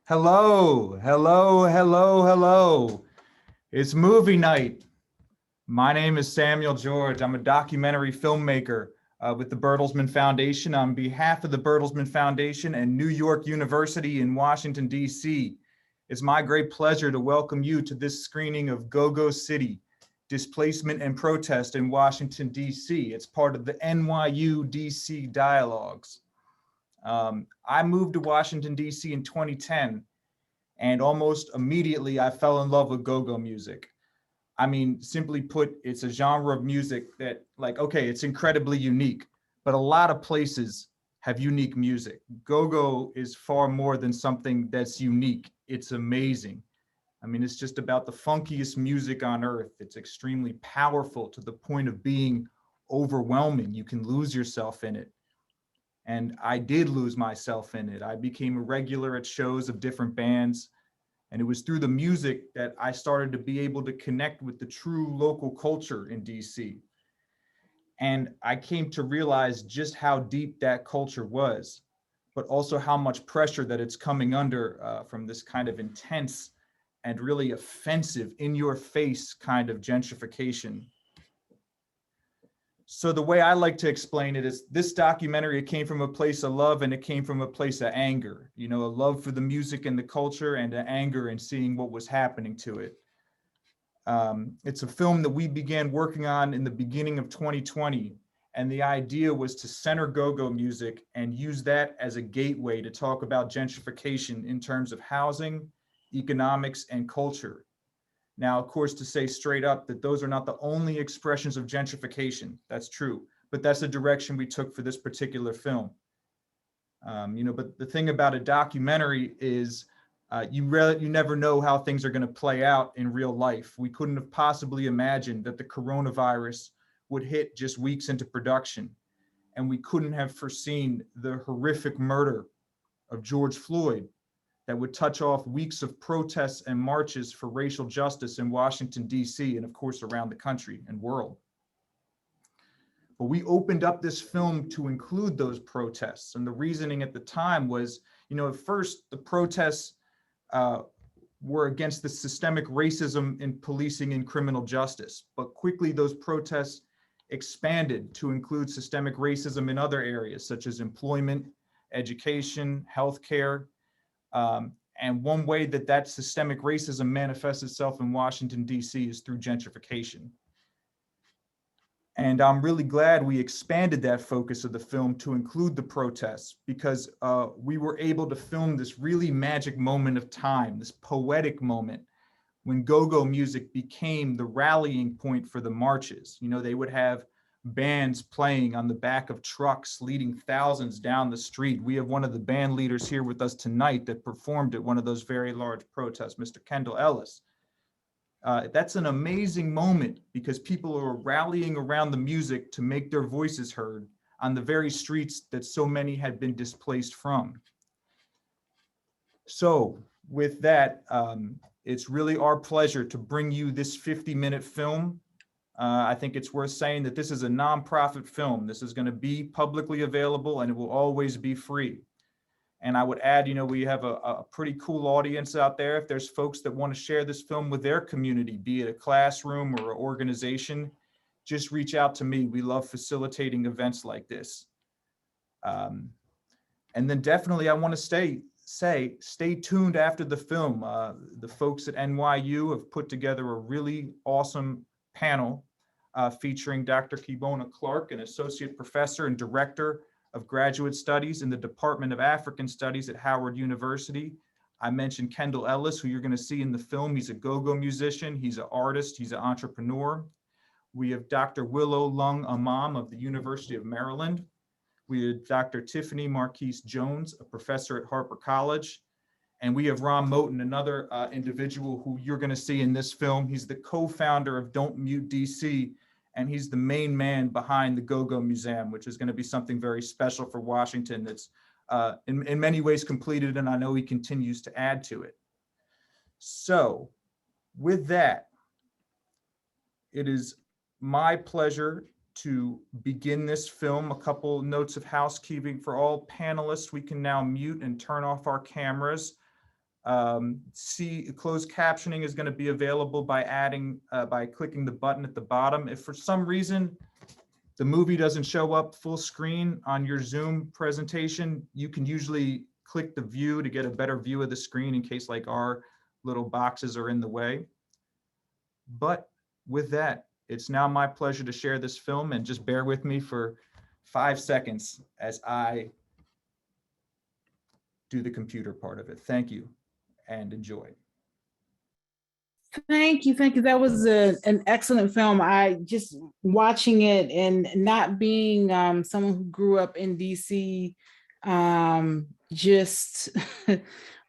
Hello, hello, hello, hello. It's movie night. My name is Samuel George. I'm a documentary filmmaker with the Bertelsmann Foundation. On behalf of the Bertelsmann Foundation and New York University in Washington, D.C., it's my great pleasure to welcome you to this screening of Go-Go City, Displacement and Protest in Washington, D.C. It's part of the NYU DC Dialogues. I moved to Washington, D.C. in 2010, and almost immediately I fell in love with go-go music. I mean, simply put, it's a genre of music that, like, okay, it's incredibly unique, but a lot of places have unique music. Go-go is far more than something that's unique. It's amazing. I mean, it's just about the funkiest music on earth. It's extremely powerful to the point of being overwhelming. You can lose yourself in it. And I did lose myself in it. I became a regular at shows of different bands. And it was through the music that I started to be able to connect with the true local culture in DC. And I came to realize just how deep that culture was, but also how much pressure that it's coming under from this kind of intense and really offensive, in your face kind of gentrification. So the way I like to explain it is this documentary, it came from a place of love and it came from a place of anger, you know, a love for the music and the culture and an anger in seeing what was happening to it. It's a film that we began working on in the beginning of 2020. And the idea was to center go-go music and use that as a gateway to talk about gentrification in terms of housing, economics, and culture. Now, of course, to say straight up that those are not the only expressions of gentrification, that's true, but that's the direction we took for this particular film. But the thing about a documentary is you never know how things are going to play out in real life. We couldn't have possibly imagined that the coronavirus would hit just weeks into production, and we couldn't have foreseen the horrific murder of George Floyd that would touch off weeks of protests and marches for racial justice in Washington, D.C., and of course around the country and world. But we opened up this film to include those protests. And the reasoning at the time was, at first the protests were against the systemic racism in policing and criminal justice. But quickly those protests expanded to include systemic racism in other areas, such as employment, education, healthcare. And one way that systemic racism manifests itself in Washington, D.C. is through gentrification. And I'm really glad we expanded that focus of the film to include the protests, because we were able to film this really magic moment of time, this poetic moment when go-go music became the rallying point for the marches. They would have bands playing on the back of trucks, leading thousands down the street. We have one of the band leaders here with us tonight that performed at one of those very large protests, Mr. Kendall, Ellis. That's an amazing moment because people are rallying around the music to make their voices heard on the very streets that so many had been displaced from. So with that, it's really our pleasure to bring you this 50-minute film. I think it's worth saying that this is a nonprofit film. This is going to be publicly available and it will always be free. And I would add, we have a pretty cool audience out there. If there's folks that want to share this film with their community, be it a classroom or an organization, just reach out to me. We love facilitating events like this. And then definitely I want to stay tuned after the film. The folks at NYU have put together a really awesome panel featuring Dr. Kibona Clark, an associate professor and director of graduate studies in the Department of African Studies at Howard University. I mentioned Kendall Ellis, who you're going to see in the film. He's a go-go musician, he's an artist, he's an entrepreneur. We have Dr. Willow Lung-Amam of the University of Maryland. We have Dr. Tiffany Marquise Jones, a professor at Harper College. And we have Moten, another individual who you're going to see in this film. He's the co-founder of Don't Mute DC, and he's the main man behind the Go-Go Museum, which is going to be something very special for Washington that's in many ways completed, and I know he continues to add to it. So with that, it is my pleasure to begin this film. A couple notes of housekeeping for all panelists. We can now mute and turn off our cameras. See, closed captioning is going to be available by clicking the button at the bottom. If for some reason the movie doesn't show up full screen on your Zoom presentation, you can usually click the view to get a better view of the screen in case like our little boxes are in the way. But with that, it's now my pleasure to share this film, and just bear with me for 5 seconds as I do the computer part of it. Thank you and enjoy. Thank you. That was an excellent film. I just watching it and not being someone who grew up in DC,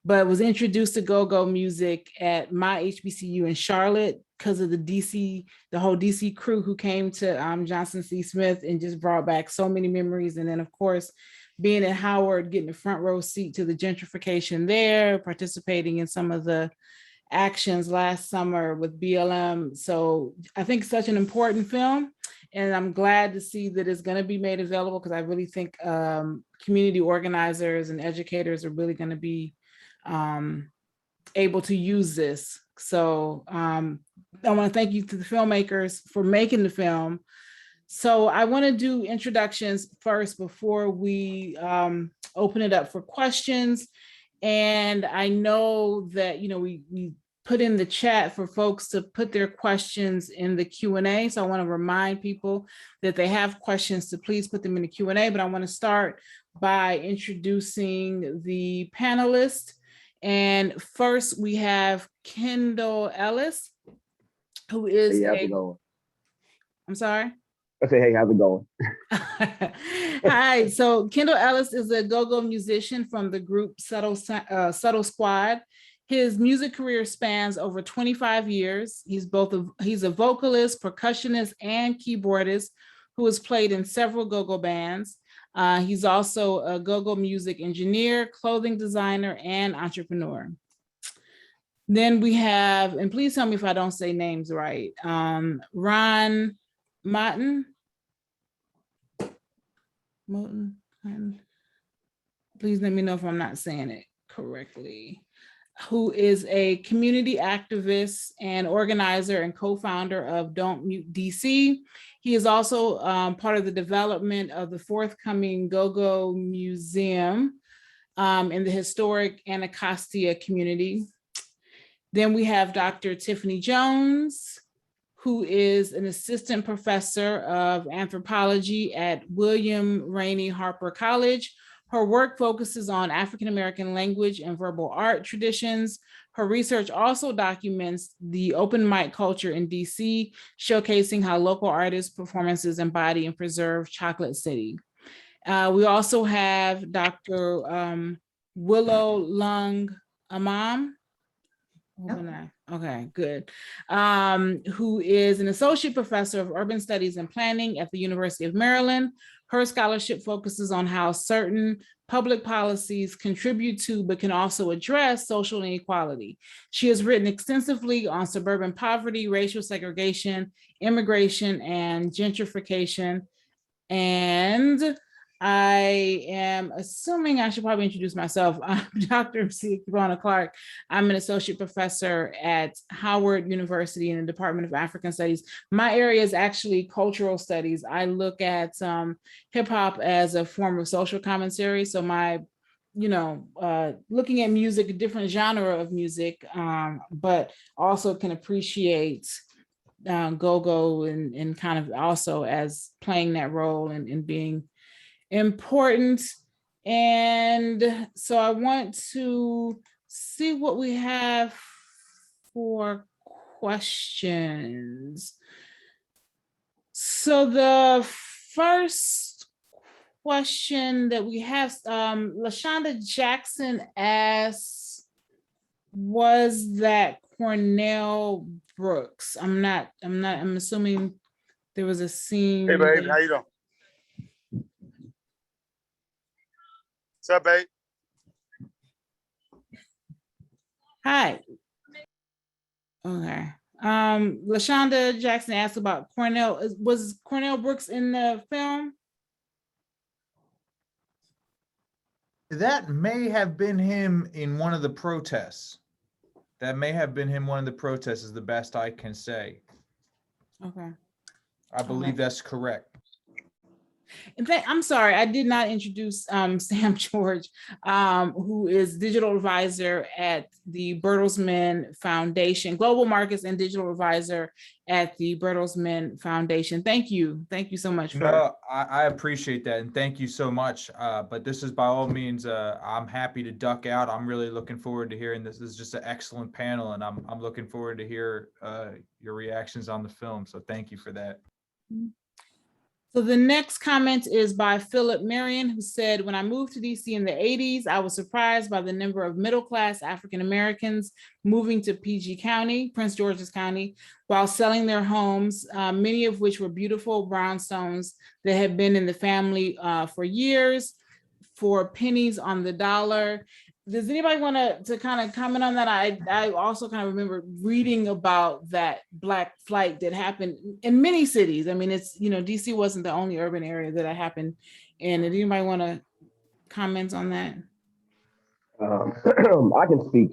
but was introduced to go-go music at my HBCU in Charlotte because of the whole DC crew who came to Johnson C. Smith and just brought back so many memories. And then of course, being at Howard, getting a front row seat to the gentrification there, participating in some of the actions last summer with BLM. So I think it's such an important film, and I'm glad to see that it's going to be made available, because I really think community organizers and educators are really going to be able to use this. So I want to thank you to the filmmakers for making the film. So I want to do introductions first before we open it up for questions. And I know that, we put in the chat for folks to put their questions in the Q&A. So I want to remind people that they have questions to please put them in the Q&A. But I want to start by introducing the panelists. And first we have Kendall Ellis, who is I'm sorry? I say, hey, how's it going? Hi, so Kendall Ellis is a go-go musician from the group Subtle Squad. His music career spans over 25 years. He's a vocalist, percussionist, and keyboardist who has played in several go-go bands. He's also a go-go music engineer, clothing designer, and entrepreneur. Then we have, and please tell me if I don't say names right, Ron Moten. Please let me know if I'm not saying it correctly. Who is a community activist and organizer and co-founder of Don't Mute DC. He is also part of the development of the forthcoming Go-Go Museum in the historic Anacostia community. Then we have Dr. Tiffany Jones, who is an assistant professor of anthropology at William Rainey Harper College. Her work focuses on African-American language and verbal art traditions. Her research also documents the open mic culture in DC, showcasing how local artists' performances embody and preserve Chocolate City. We also have Dr. Willow Lung-Amam. Okay, good. Who is an associate professor of urban studies and planning at the University of Maryland. Her scholarship focuses on how certain public policies contribute to, but can also address social inequality. She has written extensively on suburban poverty, racial segregation, immigration, and gentrification. And I am assuming I should probably introduce myself. I'm Dr. Msia Kibona. I'm an associate professor at Howard University in the Department of African Studies. My area is actually cultural studies. I look at hip hop as a form of social commentary. So my, looking at music, a different genre of music, but also can appreciate go-go and kind of also as playing that role and being important. And so I want to see what we have for questions. So the first question that we have, LaShonda Jackson asks, was that Cornell Brooks? I'm assuming there was a scene. Hey babe, how you doing? What's up, babe? Hi. Okay. LaShonda Jackson asked about Cornell. Was Cornell Brooks in the film? That may have been him in one of the protests. That may have been him one of the protests, is the best I can say. Okay. I believe that's correct. In fact, I'm sorry, I did not introduce Sam George, who is digital advisor at the Bertelsmann Foundation, global markets and digital advisor at the Bertelsmann Foundation. Thank you. Thank you so much. No, I appreciate that. And thank you so much. But this is by all means, I'm happy to duck out. I'm really looking forward to hearing this. This is just an excellent panel, and I'm looking forward to hear your reactions on the film. So thank you for that. So the next comment is by Philip Marion, who said, when I moved to DC in the 80s, I was surprised by the number of middle-class African-Americans moving to PG County, Prince George's County, while selling their homes, many of which were beautiful brownstones that had been in the family for years, for pennies on the dollar. Does anybody want to kind of comment on that? I also kind of remember reading about that Black flight that happened in many cities. I mean, it's, you know, DC wasn't the only urban area that it happened in. Did anybody want to comment on that? I can speak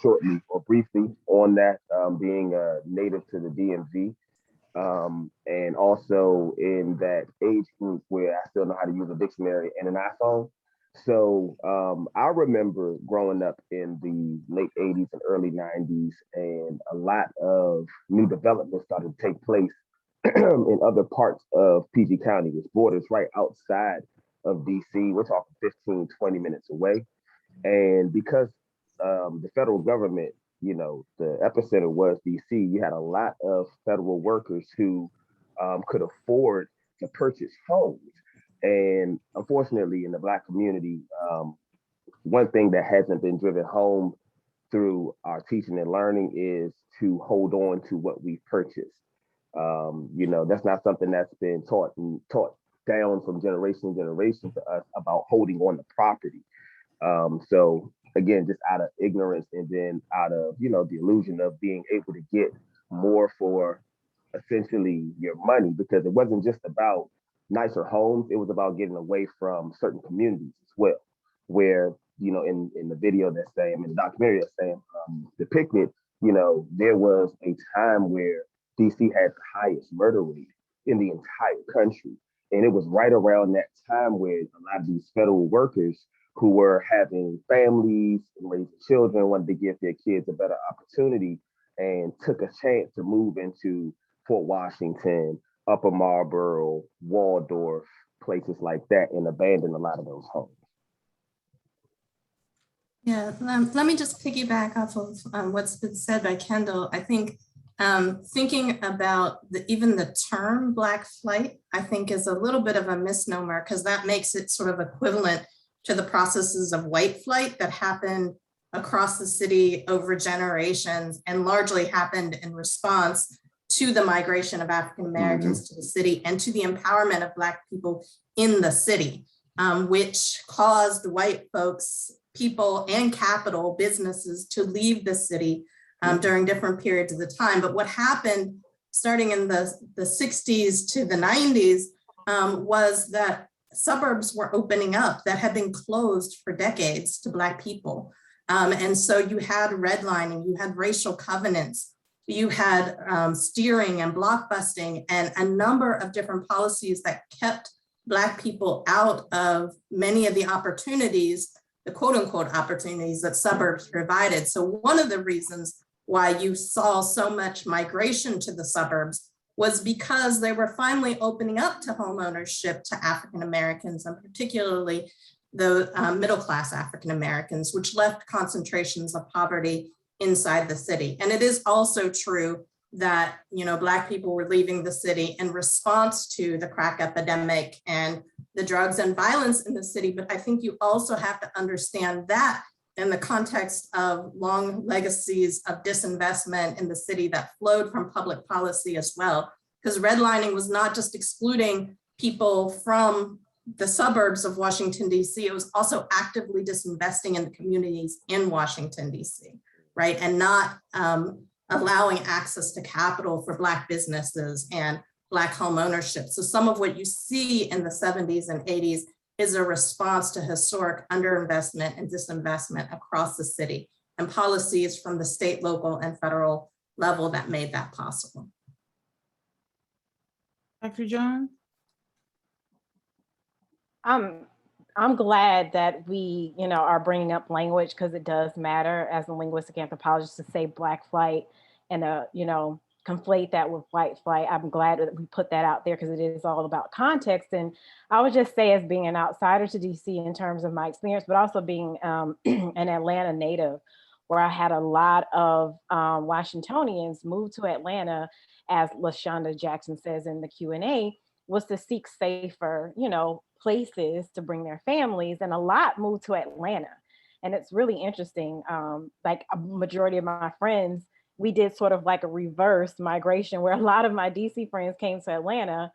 shortly or briefly on that, being native to the DMV, and also in that age group where I still know how to use a dictionary and an iPhone. So I remember growing up in the late 80s and early 90s, and a lot of new development started to take place in other parts of PG County, which borders right outside of DC. We're talking 15, 20 minutes away. And because the federal government, you know, the epicenter was DC, you had a lot of federal workers who could afford to purchase homes. And unfortunately, in the Black community, one thing that hasn't been driven home through our teaching and learning is to hold on to what we've purchased. You know, that's not something that's been taught down from generation to generation to us about holding on to property. So again, just out of ignorance, and then out of, you know, the illusion of being able to get more for essentially your money, because it wasn't just about nicer homes, it was about getting away from certain communities as well, where, you know, in the video that Sam, in the documentary that Sam depicted, you know, there was a time where DC had the highest murder rate in the entire country. And it was right around that time where a lot of these federal workers who were having families and raising children wanted to give their kids a better opportunity, and took a chance to move into Fort Washington, Upper Marlboro, Waldorf, places like that, and abandon a lot of those homes. Yeah, let me just piggyback off of what's been said by Kendall. I think thinking about even the term Black flight, I think is a little bit of a misnomer, because that makes it sort of equivalent to the processes of white flight that happened across the city over generations and largely happened in response to the migration of African Americans to the city and to the empowerment of Black people in the city, which caused white folks, people and capital, businesses to leave the city during different periods of the time. But what happened starting in the 60s to the 90s was that suburbs were opening up that had been closed for decades to Black people. And so you had redlining, you had racial covenants, you had steering and blockbusting, and a number of different policies that kept Black people out of many of the opportunities, the quote unquote opportunities that suburbs provided. So one of the reasons why you saw so much migration to the suburbs was because they were finally opening up to home ownership to African Americans, and particularly the middle-class African Americans, which left concentrations of poverty inside the city. And it is also true that, you know, Black people were leaving the city in response to the crack epidemic and the drugs and violence in the city. But I think you also have to understand that in the context of long legacies of disinvestment in the city that flowed from public policy as well. Because redlining was not just excluding people from the suburbs of Washington, D.C., it was also actively disinvesting in the communities in Washington, D.C., right? And not allowing access to capital for Black businesses and Black home ownership. So some of what you see in the 70s and 80s is a response to historic underinvestment and disinvestment across the city and policies from the state, local, and federal level that made that possible. Dr. John? I'm glad that we, are bringing up language, because it does matter as a linguistic anthropologist to say Black flight and, conflate that with white flight. I'm glad that we put that out there, because it is all about context. And I would just say, as being an outsider to DC in terms of my experience, but also being an Atlanta native, where I had a lot of Washingtonians move to Atlanta, as LaShonda Jackson says in the Q&A, was to seek safer, places to bring their families, and a lot moved to Atlanta. And it's really interesting. Like a majority of my friends, we did sort of like a reverse migration, where a lot of my DC friends came to Atlanta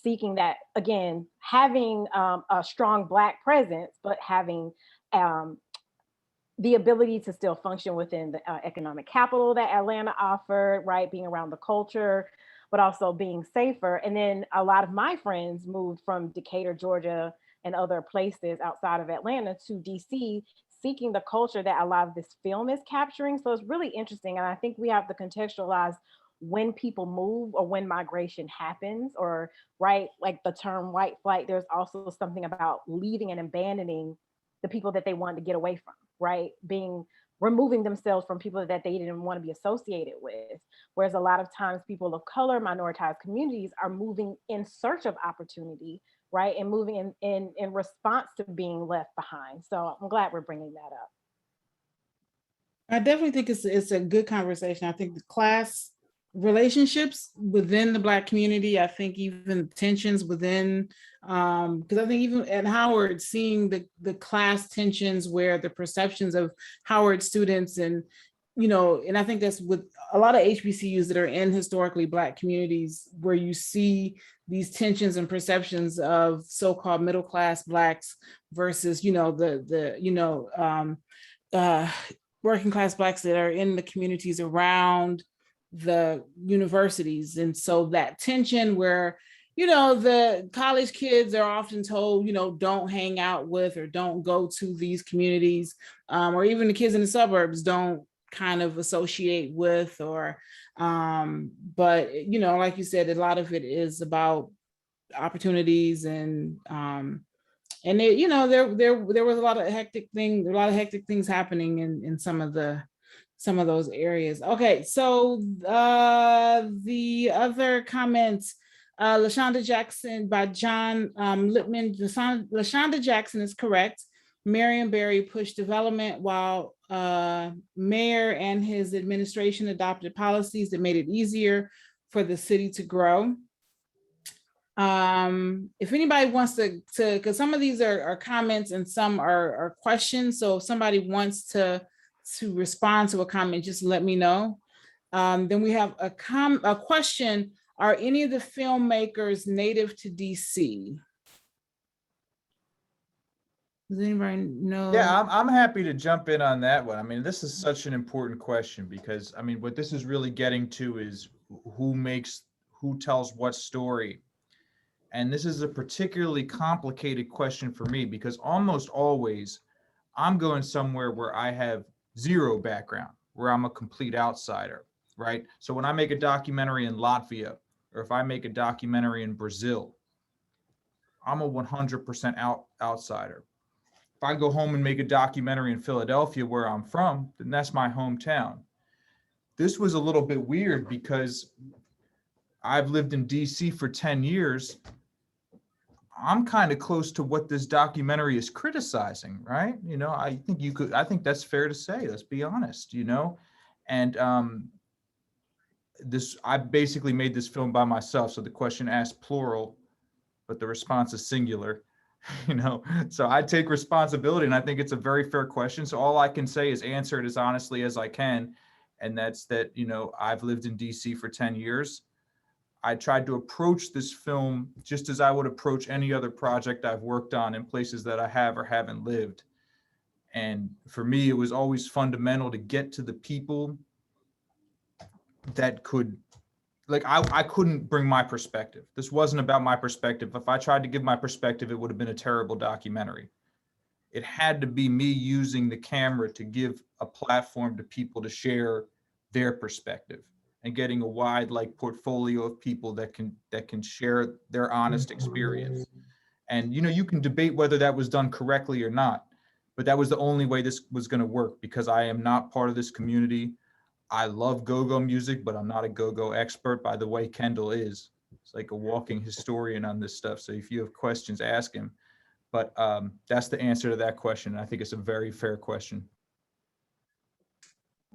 seeking that, again, having a strong Black presence, but having the ability to still function within the economic capital that Atlanta offered, right? Being around the culture, but also being safer. And then a lot of my friends moved from Decatur, Georgia, and other places outside of Atlanta to DC, seeking the culture that a lot of this film is capturing. So it's really interesting. And I think we have to contextualize when people move or when migration happens, or, right, like the term white flight, there's also something about leaving and abandoning the people that they wanted to get away from, right? Removing themselves from people that they didn't want to be associated with. Whereas a lot of times people of color, minoritized communities are moving in search of opportunity, right? And moving in response to being left behind. So I'm glad we're bringing that up. I definitely think it's a good conversation. I think the class relationships within the Black community, I think even tensions within, because I think even at Howard, seeing the class tensions where the perceptions of Howard students and, and I think that's with a lot of HBCUs that are in historically Black communities, where you see these tensions and perceptions of so-called middle-class Blacks versus, working class Blacks that are in the communities around the universities. And so that tension where, the college kids are often told, don't hang out with or don't go to these communities, or even the kids in the suburbs don't kind of associate with, or, but, like you said, a lot of it is about opportunities and there was a lot of hectic things happening in some of those areas. Okay, so the other comments, LaShonda Jackson by John Lippman. LaShonda Jackson is correct. Marion Barry pushed development while Mayor and his administration adopted policies that made it easier for the city to grow. If anybody wants to, because some of these are comments and some are questions. So if somebody wants to respond to a comment, just let me know. Then we have a question. Are any of the filmmakers native to DC? Does anybody know? Yeah, I'm happy to jump in on that one. I mean, this is such an important question, because I mean, what this is really getting to is who tells what story. And this is a particularly complicated question for me, because almost always I'm going somewhere where I have zero background, where I'm a complete outsider, right? So when I make a documentary in Latvia, or if I make a documentary in Brazil, I'm a 100% outsider. If I go home and make a documentary in Philadelphia, where I'm from, then that's my hometown. This was a little bit weird because I've lived in DC for 10 years. I'm kind of close to what this documentary is criticizing, right? I think that's fair to say, let's be honest, and I basically made this film by myself. So the question asked plural, but the response is singular, so I take responsibility, and I think it's a very fair question. So all I can say is answer it as honestly as I can. And that's that, I've lived in DC for 10 years. I tried to approach this film just as I would approach any other project I've worked on in places that I have or haven't lived. And for me, it was always fundamental to get to the people that could like I couldn't bring my perspective. This wasn't about my perspective. If I tried to give my perspective, it would have been a terrible documentary. It had to be me using the camera to give a platform to people to share their perspective and getting a wide like portfolio of people that can share their honest experience. And you can debate whether that was done correctly or not, but that was the only way this was going to work, because I am not part of this community. I love go-go music, but I'm not a go-go expert. By the way, Kendall is. It's like a walking historian on this stuff. So if you have questions, ask him. But that's the answer to that question. I think it's a very fair question.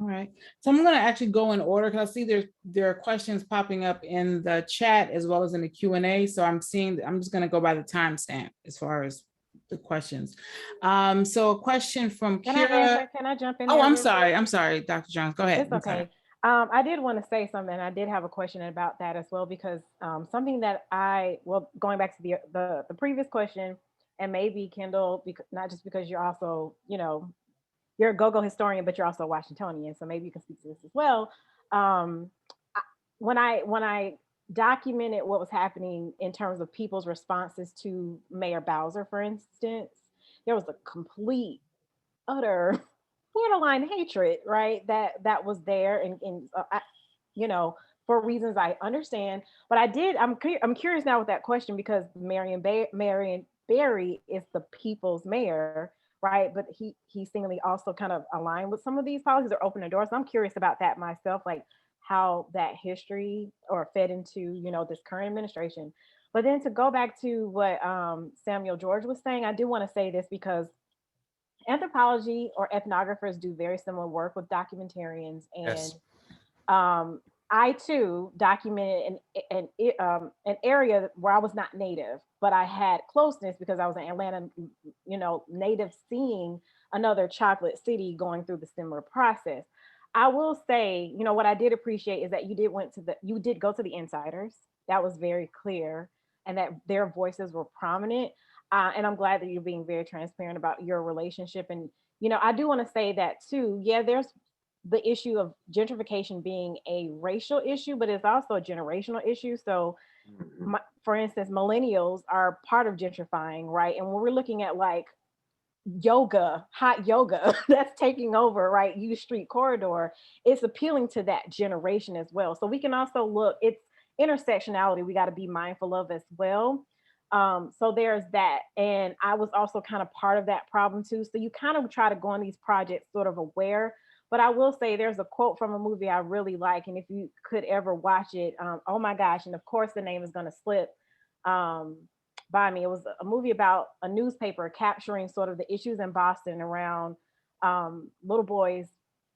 All right, so I'm going to actually go in order because I see there are questions popping up in the chat as well as in the Q&A. So I'm just going to go by the timestamp as far as the questions. So a question from Kira. Can I jump in? Oh, I'm sorry, Dr. Jones. Go ahead. It's okay. I did want to say something. I did have a question about that as well, because something that going back to the previous question, and maybe Kendall, because not just because you're also, you're a go-go historian, but you're also a Washingtonian, so maybe you can speak to this as well. When I documented what was happening in terms of people's responses to Mayor Bowser, for instance, there was a complete, utter, borderline hatred, right? That was there, and for reasons I understand. But I'm curious now with that question, because Marion Barry is the people's mayor, right? But he seemingly also kind of aligned with some of these policies or opened the doors. So I'm curious about that myself, like how that history or fed into, this current administration. But then to go back to what Samuel George was saying, I do want to say this because anthropology or ethnographers do very similar work with documentarians. And Yes. I too documented an area where I was not native, but I had closeness because I was in Atlanta, native, seeing another chocolate city going through the similar process. I will say, what I did appreciate is that you did go to the insiders. That was very clear, and that their voices were prominent. And I'm glad that you're being very transparent about your relationship. And, I do want to say that too. Yeah, there's the issue of gentrification being a racial issue, but it's also a generational issue. So, for instance, millennials are part of gentrifying, right? And when we're looking at like yoga, hot yoga that's taking over, right? U Street corridor, it's appealing to that generation as well. So we can also look, it's intersectionality we got to be mindful of as well. So there's that. And I was also kind of part of that problem too. So you kind of try to go on these projects sort of aware. But I will say there's a quote from a movie I really like. And if you could ever watch it, oh my gosh. And of course the name is going to slip by me. It was a movie about a newspaper capturing sort of the issues in Boston around little boys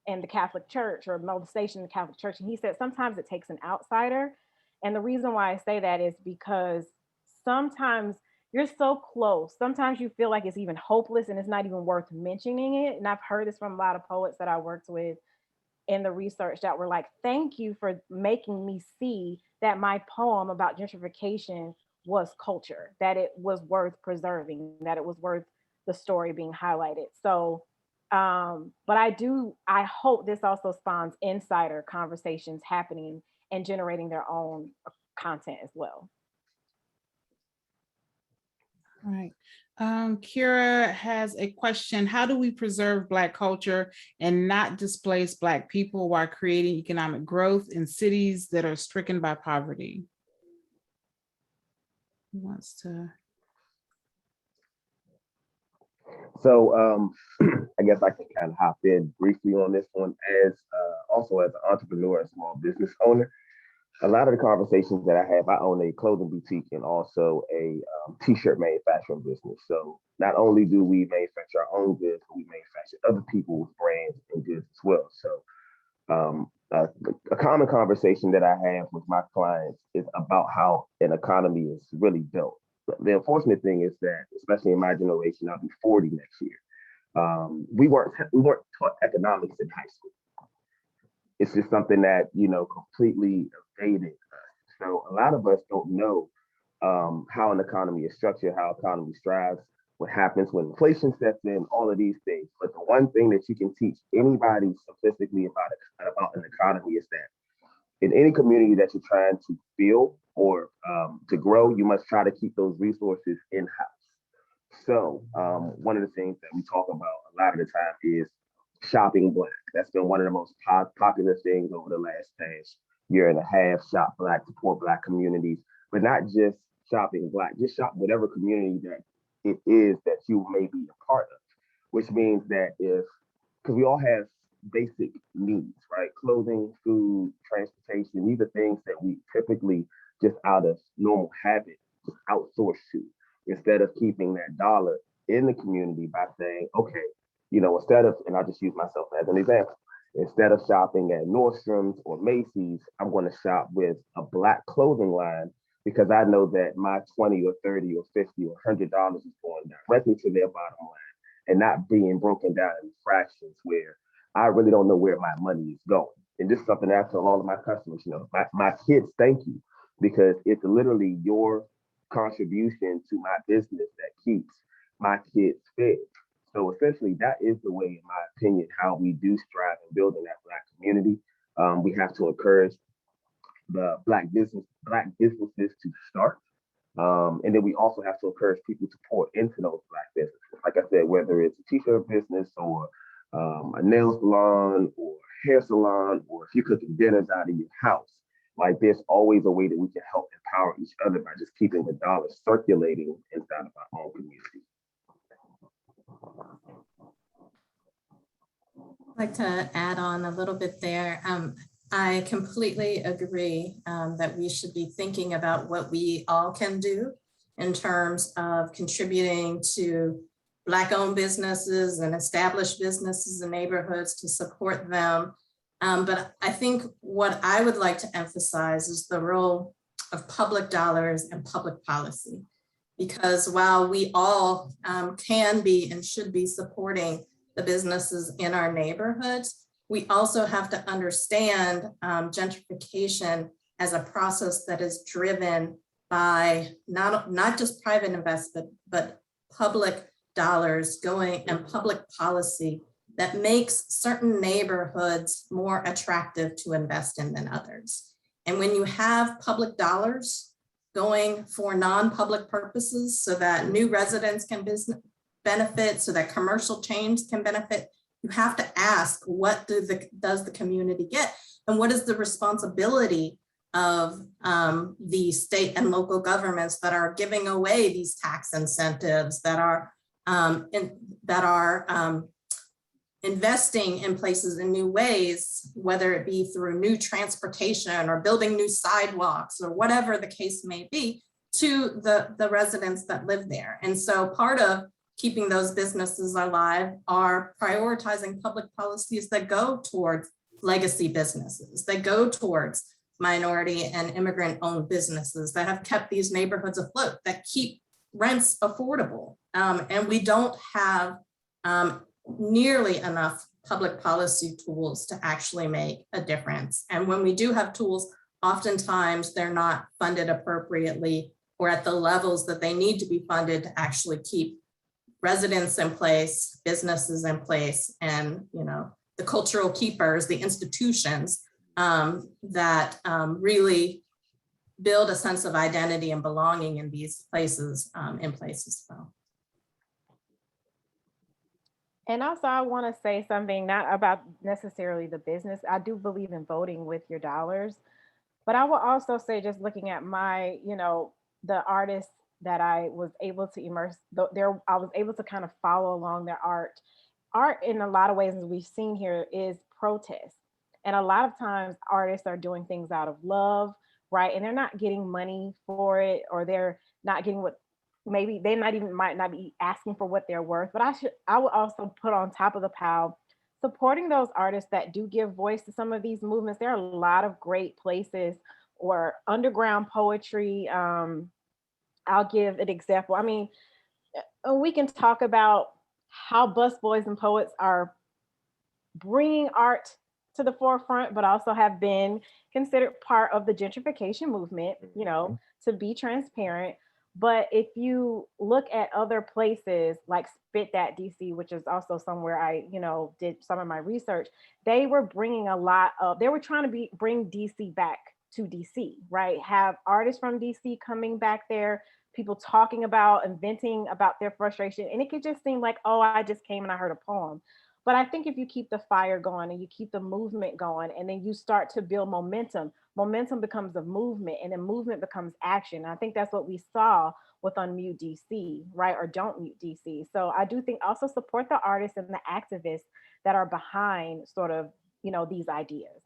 in the Catholic Church, or molestation in the Catholic Church. And he said, sometimes it takes an outsider. And the reason why I say that is because sometimes you're so close. Sometimes you feel like it's even hopeless and it's not even worth mentioning it. And I've heard this from a lot of poets that I worked with in the research that were like, thank you for making me see that my poem about gentrification was culture, that it was worth preserving, that it was worth the story being highlighted. So, but I hope this also spawns insider conversations happening and generating their own content as well. All right. Kira has a question. How do we preserve Black culture and not displace Black people while creating economic growth in cities that are stricken by poverty? Who wants to? So I guess I can kind of hop in briefly on this one. Also as an entrepreneur and small business owner, a lot of the conversations that I have, I own a clothing boutique and also a t-shirt manufacturing business. So not only do we manufacture our own goods, but we manufacture other people's brands and goods as well. So a common conversation that I have with my clients is about how an economy is really built. The unfortunate thing is that, especially in my generation, I'll be 40 next year. We weren't taught economics in high school. It's just something that, completely evaded us. So a lot of us don't know how an economy is structured, how economy strives, what happens when inflation sets in, all of these things. But the one thing that you can teach anybody simplistically about an economy is that in any community that you're trying to build or to grow, you must try to keep those resources in-house. So one of the things that we talk about a lot of the time is shopping Black. That's been one of the most popular things over the past year and a half. Shop Black, support Black communities, but not just shopping Black, just shop whatever community that it is that you may be a part of, which means that because we all have basic needs, right? Clothing, food, transportation, these are things that we typically just out of normal habit, just outsource to, instead of keeping that dollar in the community by saying, okay, instead of, and I'll just use myself as an example, instead of shopping at Nordstrom's or Macy's, I'm going to shop with a Black clothing line because I know that my 20 or 30 or 50 or $100 is going directly to their bottom line and not being broken down in fractions where I really don't know where my money is going. And this is something I tell all of my customers, my kids, thank you, because it's literally your contribution to my business that keeps my kids fed. So essentially, that is the way, in my opinion, how we do strive in building that Black community. We have to encourage the Black businesses to start. And then we also have to encourage people to pour into those Black businesses. Like I said, whether it's a t-shirt business or a nail salon or hair salon, or if you're cooking dinners out of your house, like there's always a way that we can help empower each other by just keeping the dollars circulating inside of our own community. I'd like to add on a little bit there. I completely agree that we should be thinking about what we all can do in terms of contributing to Black-owned businesses and established businesses and neighborhoods to support them. But I think what I would like to emphasize is the role of public dollars and public policy. Because while we all can be and should be supporting the businesses in our neighborhoods, we also have to understand gentrification as a process that is driven by not just private investment, but public dollars going and public policy that makes certain neighborhoods more attractive to invest in than others. And when you have public dollars going for non-public purposes so that new residents can benefit, so that commercial chains can benefit, you have to ask, what does the community get? And what is the responsibility of the state and local governments that are giving away these tax incentives, that are investing in places in new ways, whether it be through new transportation or building new sidewalks or whatever the case may be, to the residents that live there. And so part of keeping those businesses alive are prioritizing public policies that go towards legacy businesses, that go towards minority and immigrant-owned businesses that have kept these neighborhoods afloat, that keep rents affordable. And we don't have nearly enough public policy tools to actually make a difference. And when we do have tools, oftentimes they're not funded appropriately or at the levels that they need to be funded to actually keep residents in place, businesses in place, and the cultural keepers, the institutions that really build a sense of identity and belonging in these places in place as well. And also I want to say something not about necessarily the business. I do believe in voting with your dollars, but I will also say, just looking at my, the artists that I was able to immerse there, I was able to kind of follow along their art. Art in a lot of ways, as we've seen here, is protest. And a lot of times artists are doing things out of love, right? And they're not getting money for it, or they're not getting what, maybe they might not be asking for what they're worth. But I would also put on top of the pile, supporting those artists that do give voice to some of these movements. There are a lot of great places, or underground poetry. I'll give an example. I mean, we can talk about how busboys and poets are bringing art to the forefront, but also have been considered part of the gentrification movement, to be transparent. But if you look at other places like Spit That DC, which is also somewhere I, did some of my research, they were bringing they were trying to bring DC back to DC, right? Have artists from DC coming back there, people talking about and venting about their frustration. And it could just seem like, oh, I just came and I heard a poem. But I think if you keep the fire going and you keep the movement going, and then you start to build momentum becomes a movement, and then movement becomes action. And I think that's what we saw with Unmute DC, right? Or Don't Mute DC. So I do think also support the artists and the activists that are behind sort of, these ideas.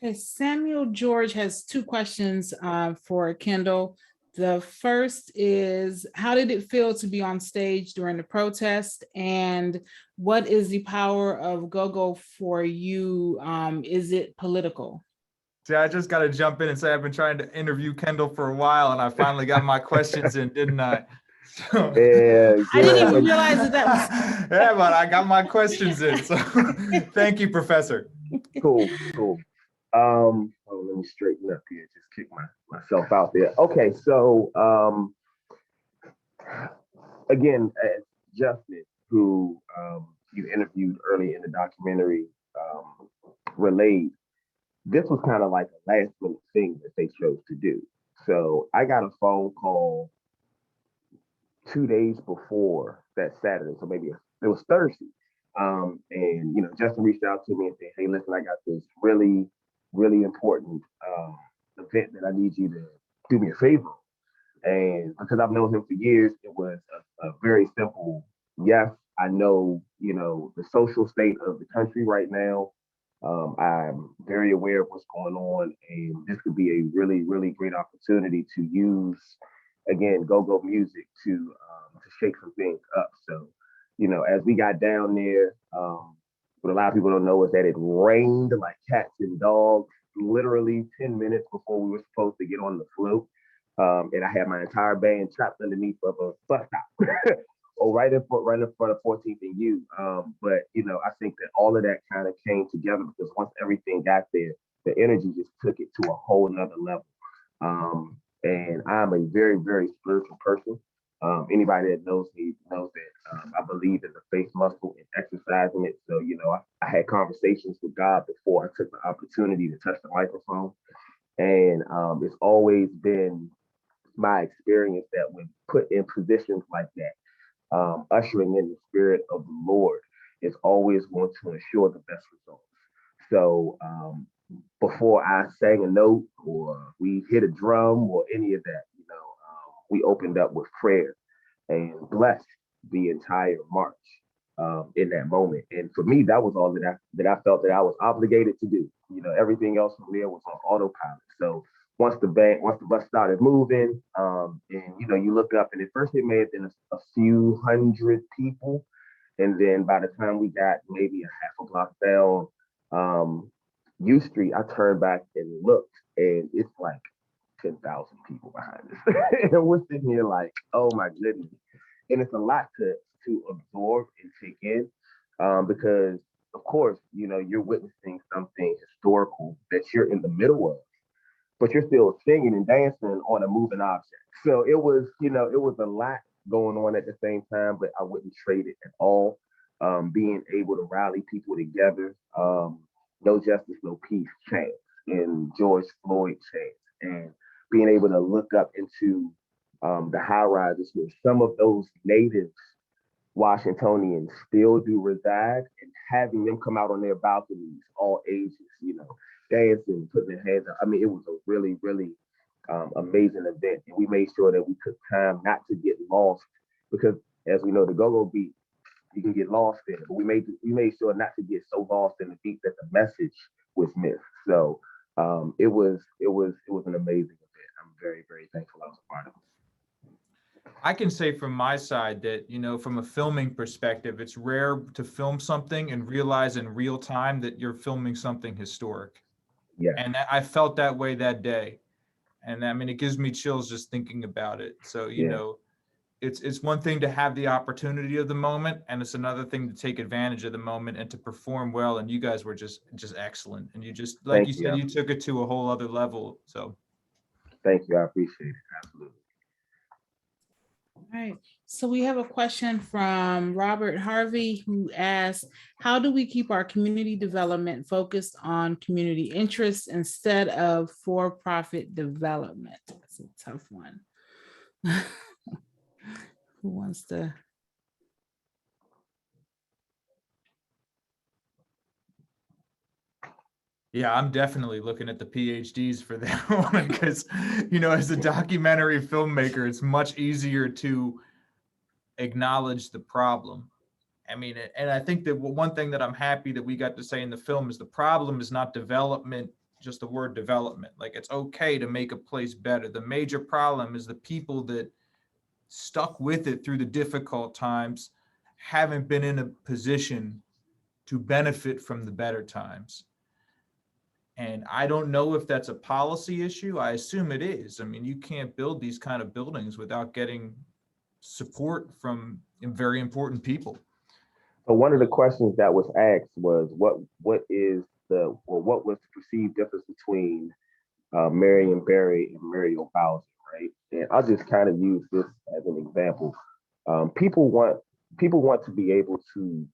Okay, Samuel George has two questions for Kendall. The first is, how did it feel to be on stage during the protest? And what is the power of go-go for you? Is it political? See, I just got to jump in and say I've been trying to interview Kendall for a while, and I finally got my questions in, didn't I? So, Yeah, I didn't even realize that was... Yeah, but I got my questions in. So thank you, Professor. cool. Let me straighten up here. Just kick myself out there. Okay, so again, as Justin, who you interviewed early in the documentary, relayed, this was kind of like a last minute thing that they chose to do. So I got a phone call 2 days before that Saturday. So maybe it was Thursday. And Justin reached out to me and said, hey, listen, I got this really, really important event that I need you to do me a favor. And because I've known him for years, it was a very simple yes. I know, the social state of the country right now. I'm very aware of what's going on, and this could be a really, really great opportunity to use, again, go-go music to shake some things up. So, as we got down there, what a lot of people don't know is that it rained like cats and dogs, literally 10 minutes before we were supposed to get on the float. And I had my entire band trapped underneath of a bus stop. right in front of 14th and U. But I think that all of that kind of came together because once everything got there, the energy just took it to a whole nother level. And I'm a very, very spiritual person. Anybody that knows me knows that I believe in the faith muscle and exercising it. So, I had conversations with God before I took the opportunity to touch the microphone. And it's always been my experience that when put in positions like that, ushering in the spirit of the Lord is always going to ensure the best results. So before I sang a note or we hit a drum or any of that, we opened up with prayer and blessed the entire march in that moment. And for me, that was all that I felt that I was obligated to do. Everything else from there was on autopilot. So once the bus started moving, and you look up, and at first it may have been a few hundred people, and then by the time we got maybe a half a block down U Street, I turned back and looked, and it's like 10,000 people behind us, and we're sitting here like, oh my goodness, and it's a lot to absorb and take in, because of course, you're witnessing something historical that you're in the middle of, but you're still singing and dancing on a moving object. So it was, it was a lot going on at the same time, but I wouldn't trade it at all. Being able to rally people together, no justice, no peace chants, and George Floyd chants, and being able to look up into the high rises where some of those native Washingtonians still do reside, and having them come out on their balconies, all ages, dancing, putting their hands up. I mean, it was a really, really amazing event. And we made sure that we took time not to get lost, because as we know, the go-go beat, you can get lost in it. But we made sure not to get so lost in the beat that the message was missed. So it was an amazing event. I'm very, very thankful I was a part of it. I can say from my side that, from a filming perspective, it's rare to film something and realize in real time that you're filming something historic. Yeah. And I felt that way that day. And I mean, it gives me chills just thinking about it. So, it's one thing to have the opportunity of the moment, and it's another thing to take advantage of the moment and to perform well. And you guys were just excellent. And you just, like you said, you took it to a whole other level. So. Thank you. I appreciate it. Absolutely. All right, so we have a question from Robert Harvey who asks, how do we keep our community development focused on community interests instead of for-profit development? That's a tough one. Who wants to? Yeah, I'm definitely looking at the PhDs for that one because, as a documentary filmmaker, it's much easier to acknowledge the problem. I mean, and I think that one thing that I'm happy that we got to say in the film is the problem is not development, just the word development. Like, it's okay to make a place better. The major problem is the people that stuck with it through the difficult times haven't been in a position to benefit from the better times. And I don't know if that's a policy issue. I assume it is. I mean, you can't build these kind of buildings without getting support from very important people. So one of the questions that was asked was what was the perceived difference between Marion Barry and Muriel Bowser, right? And I'll just kind of use this as an example. People want to be able to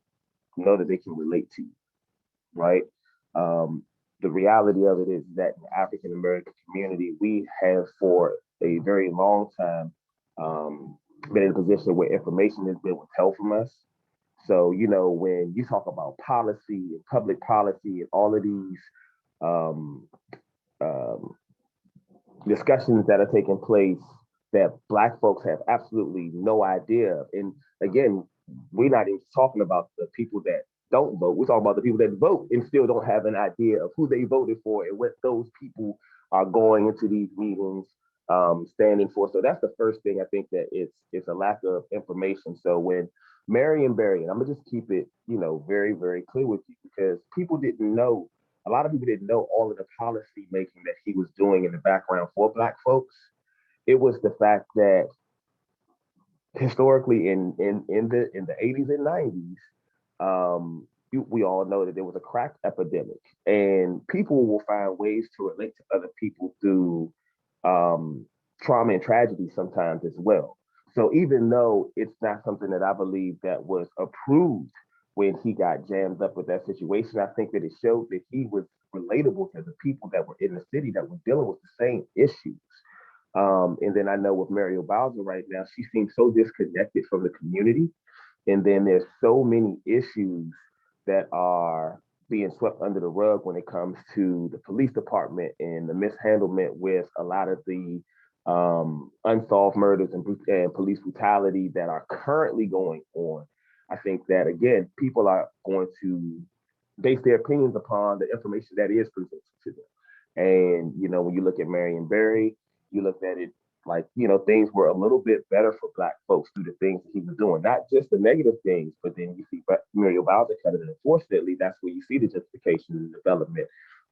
know that they can relate to you, right? The reality of it is that in the African American community, we have for a very long time been in a position where information has been withheld from us. So, when you talk about policy and public policy and all of these um, um, discussions that are taking place that Black folks have absolutely no idea. And again, we're not even talking about the people that don't vote. We're talking about the people that vote and still don't have an idea of who they voted for and what those people are going into these meetings standing for. So that's the first thing. I think that it's a lack of information. So when Marion Barry, and I'm gonna just keep it, very, very clear with you, because people didn't know, a lot of people didn't know all of the policy making that he was doing in the background for Black folks. It was the fact that historically in the 80s and 90s, we all know that there was a crack epidemic, and people will find ways to relate to other people through trauma and tragedy sometimes as well. So even though it's not something that I believe that was approved when he got jammed up with that situation, I think that it showed that he was relatable to the people that were in the city that were dealing with the same issues. And then I know with Muriel Bowser right now, she seems so disconnected from the community. And then there's so many issues that are being swept under the rug when it comes to the police department and the mishandlement with a lot of the unsolved murders and police brutality that are currently going on. I think that, again, people are going to base their opinions upon the information that is presented to them. And, when you look at Marion Barry, you look at it like, things were a little bit better for Black folks through the things that he was doing, not just the negative things, but then you see Muriel Bowser cut it. And unfortunately, that's where you see the gentrification and development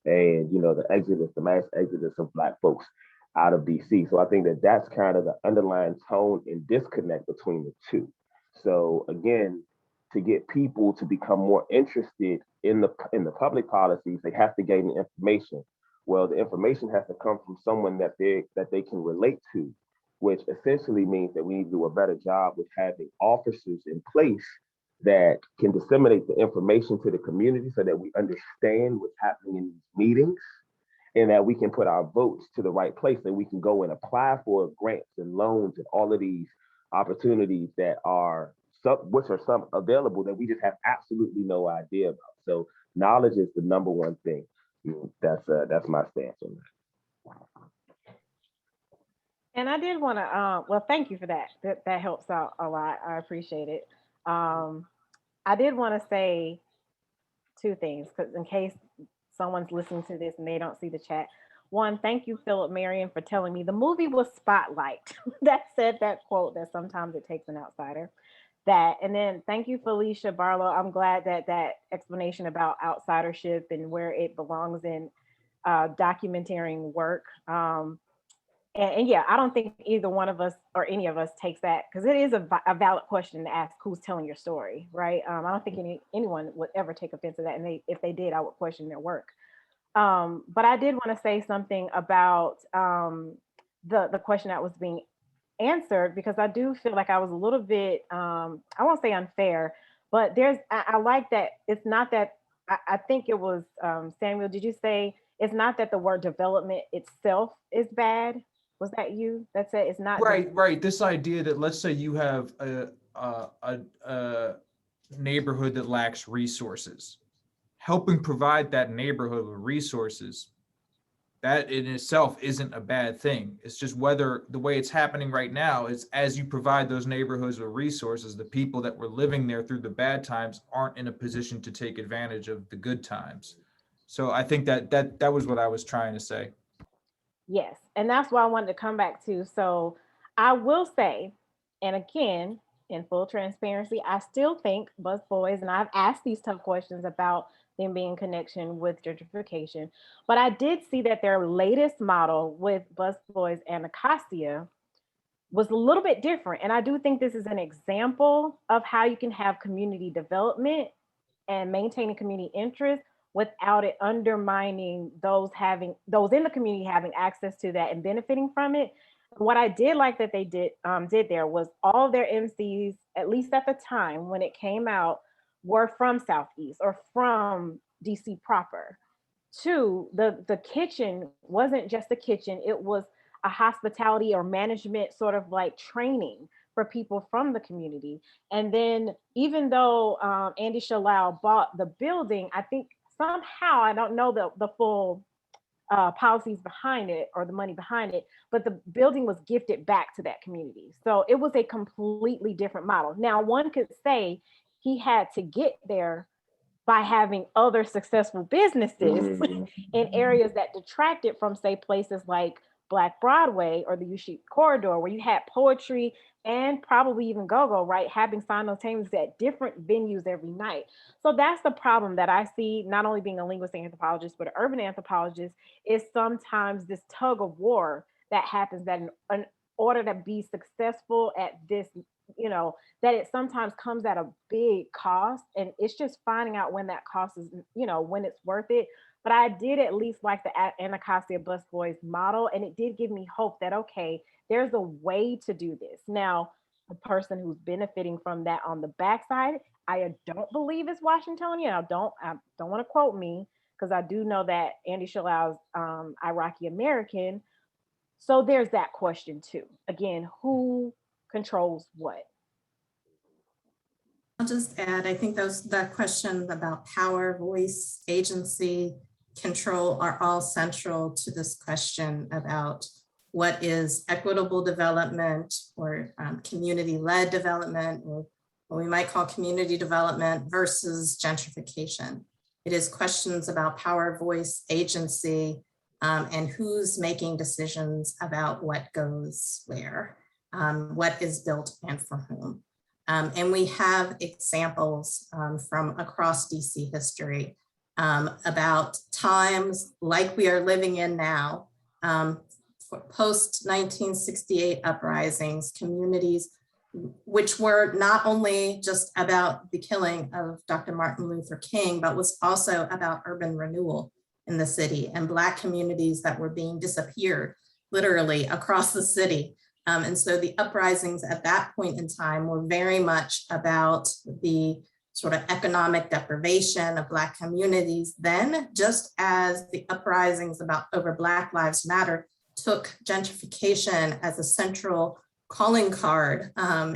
and, the mass exodus of Black folks out of DC. So I think that that's kind of the underlying tone and disconnect between the two. So again, to get people to become more interested in the public policies, they have to gain the information. Well, the information has to come from someone that they can relate to, which essentially means that we need to do a better job with having officers in place that can disseminate the information to the community so that we understand what's happening in these meetings and that we can put our votes to the right place, that we can go and apply for grants and loans and all of these opportunities that are which are some available that we just have absolutely no idea about. So knowledge is the number one thing. That's my stance on that. And I did want to, well, thank you for that. That helps out a lot. I appreciate it. I did want to say two things, because in case someone's listening to this and they don't see the chat. One, thank you, Philip Marion, for telling me the movie was Spotlight. That said that quote that sometimes it takes an outsider. That, and then thank you, Felicia Barlow. I'm glad that explanation about outsidership and where it belongs in documenting work. And yeah, I don't think either one of us or any of us takes that, because it is a valid question to ask who's telling your story, right? I don't think anyone would ever take offense to that. And if they did, I would question their work. But I did want to say something about the question that was being answered, because I do feel like I was a little bit, I won't say unfair, but I like that it's not that, I think it was, Samuel, did you say, it's not that the word development itself is bad? Was that you that said it's not? Right. This idea that, let's say you have a neighborhood that lacks resources, helping provide that neighborhood with resources, that in itself isn't a bad thing. It's just whether the way it's happening right now is, as you provide those neighborhoods with resources, the people that were living there through the bad times aren't in a position to take advantage of the good times. So I think that was what I was trying to say. Yes, and that's why I wanted to come back to. So I will say, and again, in full transparency, I still think busboys, and I've asked these tough questions about them being in connection with gentrification, but I did see that their latest model with busboys and Acacia was a little bit different. And I do think this is an example of how you can have community development and maintaining community interest without it undermining those in the community having access to that and benefiting from it. What I did like that they did there was all their MCs, at least at the time when it came out, were from Southeast or from DC proper. Two, the kitchen wasn't just a kitchen, it was a hospitality or management sort of like training for people from the community. And then even though Andy Shalal bought the building, I think somehow, I don't know the full policies behind it or the money behind it, but the building was gifted back to that community. So it was a completely different model. Now, one could say he had to get there by having other successful businesses in areas that detracted from, say, places like Black Broadway or the U-Sheet Corridor, where you had poetry and probably even go-go, right, happening simultaneously at different venues every night. So that's the problem that I see, not only being a linguistic anthropologist, but an urban anthropologist, is sometimes this tug of war that happens, that in order to be successful at this, that it sometimes comes at a big cost. And it's just finding out when that cost is, when it's worth it. But I did at least like the Anacostia busboys model, and it did give me hope that, okay, there's a way to do this. Now, the person who's benefiting from that on the backside, I don't believe it's Washingtonian. I don't want to quote me, because I do know that Andy Shalal's Iraqi American. So there's that question too. Again, who controls what? I'll just add, I think that question about power, voice, agency, control are all central to this question about what is equitable development or community-led development, or what we might call community development, versus gentrification. It is questions about power, voice, agency, and who's making decisions about what goes where, what is built and for whom. And we have examples from across DC history about times like we are living in now, post-1968 uprisings, communities which were not only just about the killing of Dr. Martin Luther King, but was also about urban renewal in the city and Black communities that were being disappeared literally across the city. And so the uprisings at that point in time were very much about the sort of economic deprivation of Black communities then, just as the uprisings over Black Lives Matter took gentrification as a central calling card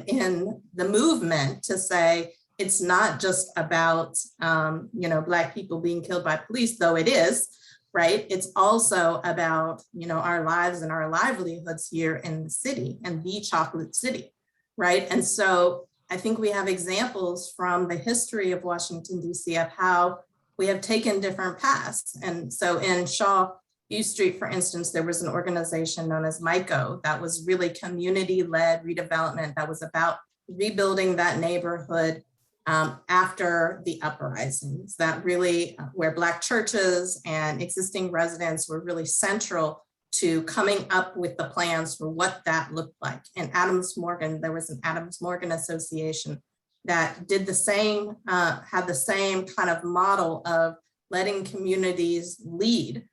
in the movement to say, it's not just about Black people being killed by police, though it is, right? It's also about our lives and our livelihoods here in the city and the chocolate city, right? And so I think we have examples from the history of Washington, D.C. of how we have taken different paths. And so in Shaw U Street, for instance, there was an organization known as MICO that was really community-led redevelopment that was about rebuilding that neighborhood after the uprisings, that really where Black churches and existing residents were really central to coming up with the plans for what that looked like. And Adams Morgan, there was an Adams Morgan Association that did the same, had the same kind of model of letting communities lead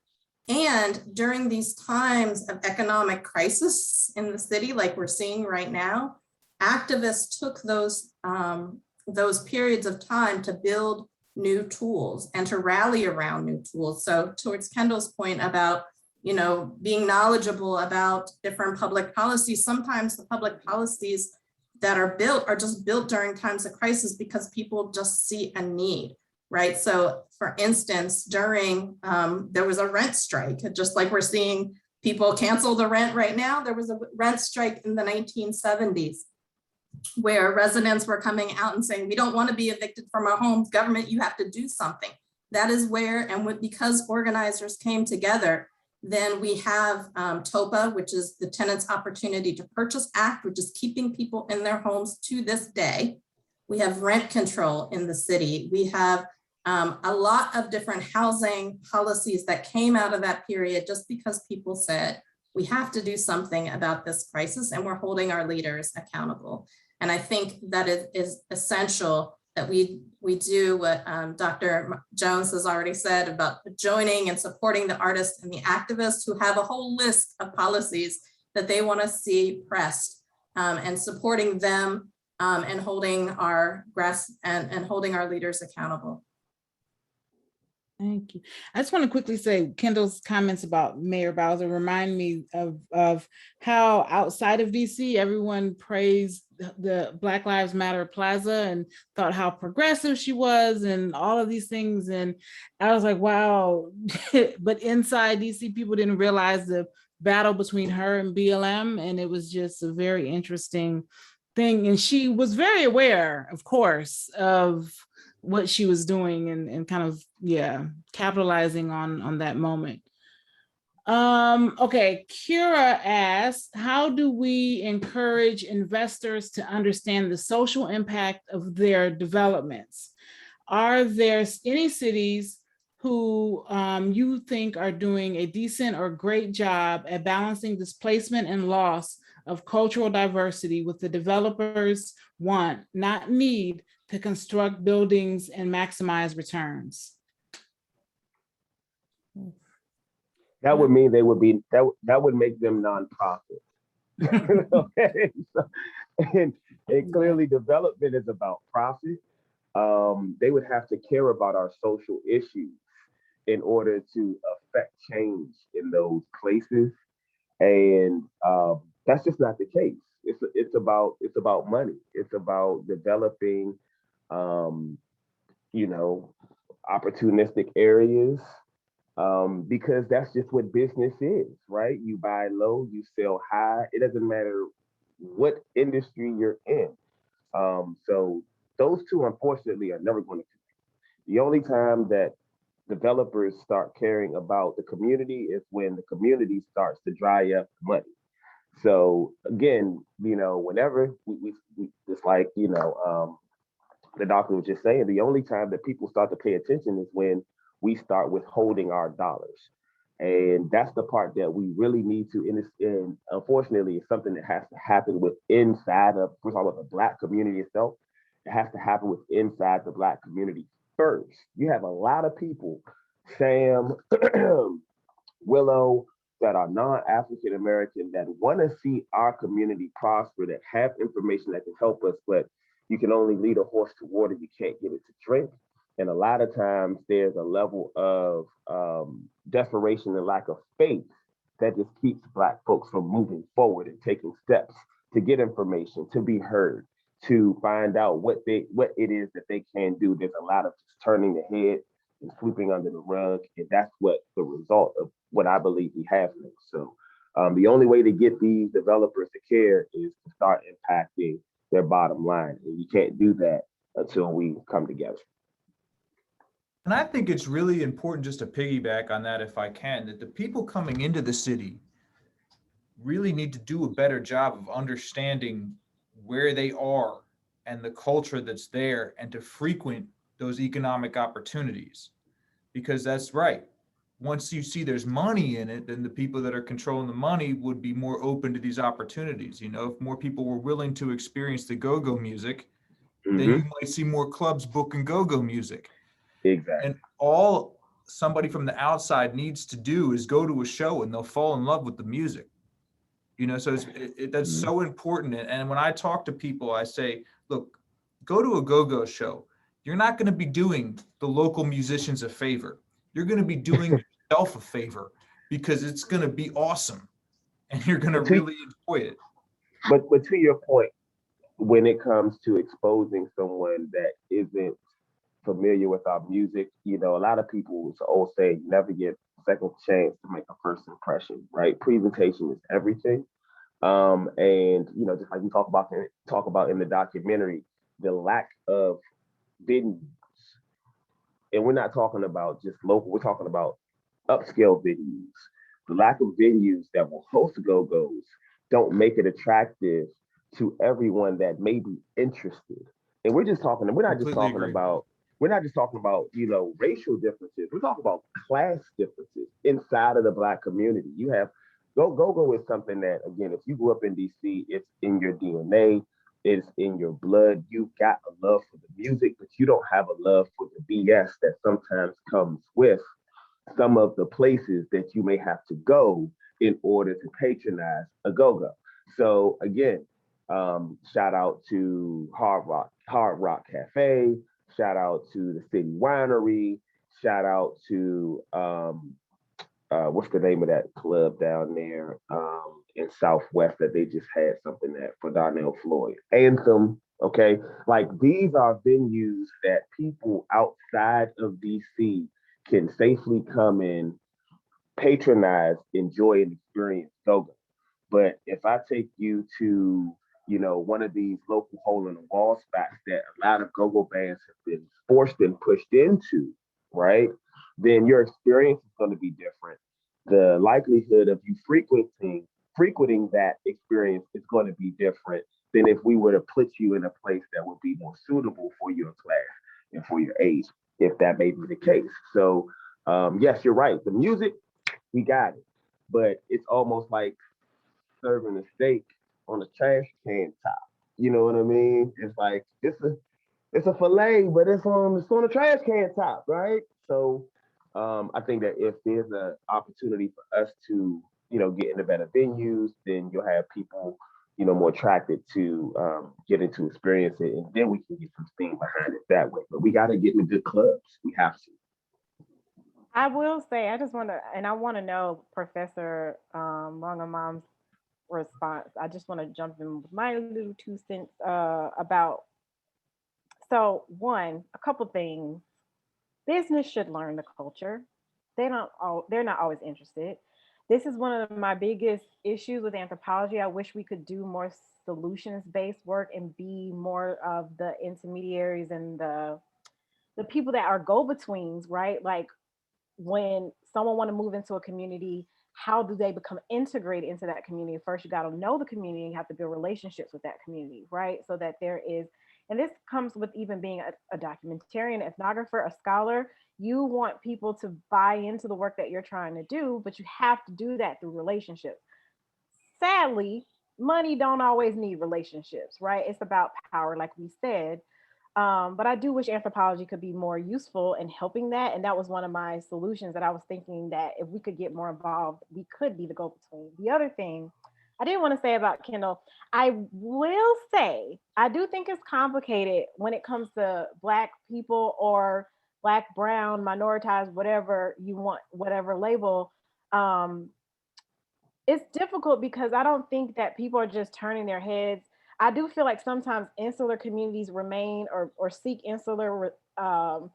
And during these times of economic crisis in the city, like we're seeing right now, activists took those periods of time to build new tools and to rally around new tools. So towards Kendall's point about, being knowledgeable about different public policies, sometimes the public policies that are built are just built during times of crisis because people just see a need, right? So for instance, during, there was a rent strike, just like we're seeing people cancel the rent right now, there was a rent strike in the 1970s where residents were coming out and saying, we don't want to be evicted from our homes, government, you have to do something. That is where, and because organizers came together, then we have TOPA, which is the Tenants Opportunity to Purchase Act, which is keeping people in their homes to this day. We have rent control in the city. We have a lot of different housing policies that came out of that period just because people said, we have to do something about this crisis and we're holding our leaders accountable. And I think that it is essential that we do what Dr. Jones has already said about joining and supporting the artists and the activists who have a whole list of policies that they want to see pressed, and supporting them and holding our holding our leaders accountable. Thank you. I just want to quickly say Kendall's comments about Mayor Bowser remind me of how outside of DC, everyone praised the Black Lives Matter Plaza and thought how progressive she was and all of these things. And I was like, wow. But inside DC, people didn't realize the battle between her and BLM. And it was just a very interesting thing. And she was very aware, of course, of what she was doing and kind of, capitalizing on that moment. Okay, Kira asks, how do we encourage investors to understand the social impact of their developments? Are there any cities who you think are doing a decent or great job at balancing displacement and loss of cultural diversity with the developers' want, not need, to construct buildings and maximize returns? That would mean they would be, that would make them nonprofit. Okay? And clearly development is about profit. They would have to care about our social issues in order to affect change in those places. And that's just not the case. It's about money. It's about developing opportunistic areas, because that's just what business is, right? You buy low, you sell high. It doesn't matter what industry you're in. So those two, unfortunately, are never going to connect. The only time that developers start caring about the community is when the community starts to dry up money. So again, whenever we it's like, the doctor was just saying, the only time that people start to pay attention is when we start withholding our dollars. And that's the part that we really need to, and unfortunately, it's something that has to happen inside of, first of all, the Black community itself. It has to happen inside the Black community first. You have a lot of people, Sam, Willow, that are non-African American that want to see our community prosper, that have information that can help us, but you can only lead a horse to water, you can't get it to drink. And a lot of times there's a level of desperation and lack of faith that just keeps Black folks from moving forward and taking steps to get information, to be heard, to find out what it is that they can do. There's a lot of just turning the head and sweeping under the rug, and that's what the result of what I believe we have now. So the only way to get these developers to care is to start impacting their bottom line, and you can't do that until we come together. And I think it's really important, just to piggyback on that if I can, that the people coming into the city really need to do a better job of understanding where they are and the culture that's there, and to frequent those economic opportunities. Because that's right. Once you see there's money in it, then the people that are controlling the money would be more open to these opportunities. If more people were willing to experience the go-go music, then you might see more clubs booking go-go music. Exactly. And all somebody from the outside needs to do is go to a show and they'll fall in love with the music. You know, so that's so important. And when I talk to people, I say, look, go to a go-go show. You're not going to be doing the local musicians a favor. You're going to be doing yourself a favor, because it's going to be awesome and you're going to really enjoy it. But to your point, when it comes to exposing someone that isn't familiar with our music, you know, a lot of people, it's an old saying, you never get a second chance to make a first impression, right? Presentation is everything. And you know, just like we talk about in the documentary, the lack of venues. And we're not talking about just local, we're talking about upscale venues. The lack of venues that will host go-go's don't make it attractive to everyone that may be interested. And we're not just talking about, you know, racial differences. We're talking about class differences inside of the Black community. You have go-go is something that, again, if you grew up in DC, it's in your DNA, it's in your blood. You've got a love for the music, but you don't have a love for the BS that sometimes comes with some of the places that you may have to go in order to patronize a go-go. So again, shout out to Hard Rock Cafe, shout out to the City Winery, shout out to what's the name of that club down there in Southwest that they just had something at for Donnell Floyd? Anthem. Okay, like these are venues that people outside of DC can safely come in, patronize, enjoy, and experience go-go. But if I take you to, you know, one of these local hole in the wall spots that a lot of go-go bands have been forced and pushed into, right? Then your experience is going to be different. The likelihood of you frequenting that experience is going to be different than if we were to put you in a place that would be more suitable for your class and for your age, if that may be the case. So yes, you're right. The music, we got it, but it's almost like serving a steak on a trash can top. You know what I mean? It's like it's a fillet, but it's on a trash can top, right? So I think that if there's an opportunity for us to, you know, get into better venues, then you'll have people, you know, more attracted to getting to experience it, and then we can get some steam behind it that way. But we got to get in the good clubs. We have to. I will say, I want to know Professor Lung-Amam's response. I just want to jump in with my little 2 cents about, so one, a couple things. Business should learn the culture. They're not always interested. This is one of my biggest issues with anthropology. I wish we could do more solutions-based work and be more of the intermediaries and the people that are go-betweens, right? Like when someone want to move into a community, how do they become integrated into that community? First, you got to know the community and you have to build relationships with that community, right? So that there is, and this comes with even being a documentarian, ethnographer, a scholar. You want people to buy into the work that you're trying to do, but you have to do that through relationships. Sadly, money don't always need relationships, right? It's about power, like we said. But I do wish anthropology could be more useful in helping that. And that was one of my solutions that I was thinking that if we could get more involved, we could be the go-between. The other thing I didn't want to say about Kendall, I will say, I do think it's complicated when it comes to Black people or Black, brown, minoritized, whatever you want, whatever label. It's difficult because I don't think that people are just turning their heads. I do feel like sometimes insular communities remain or seek insular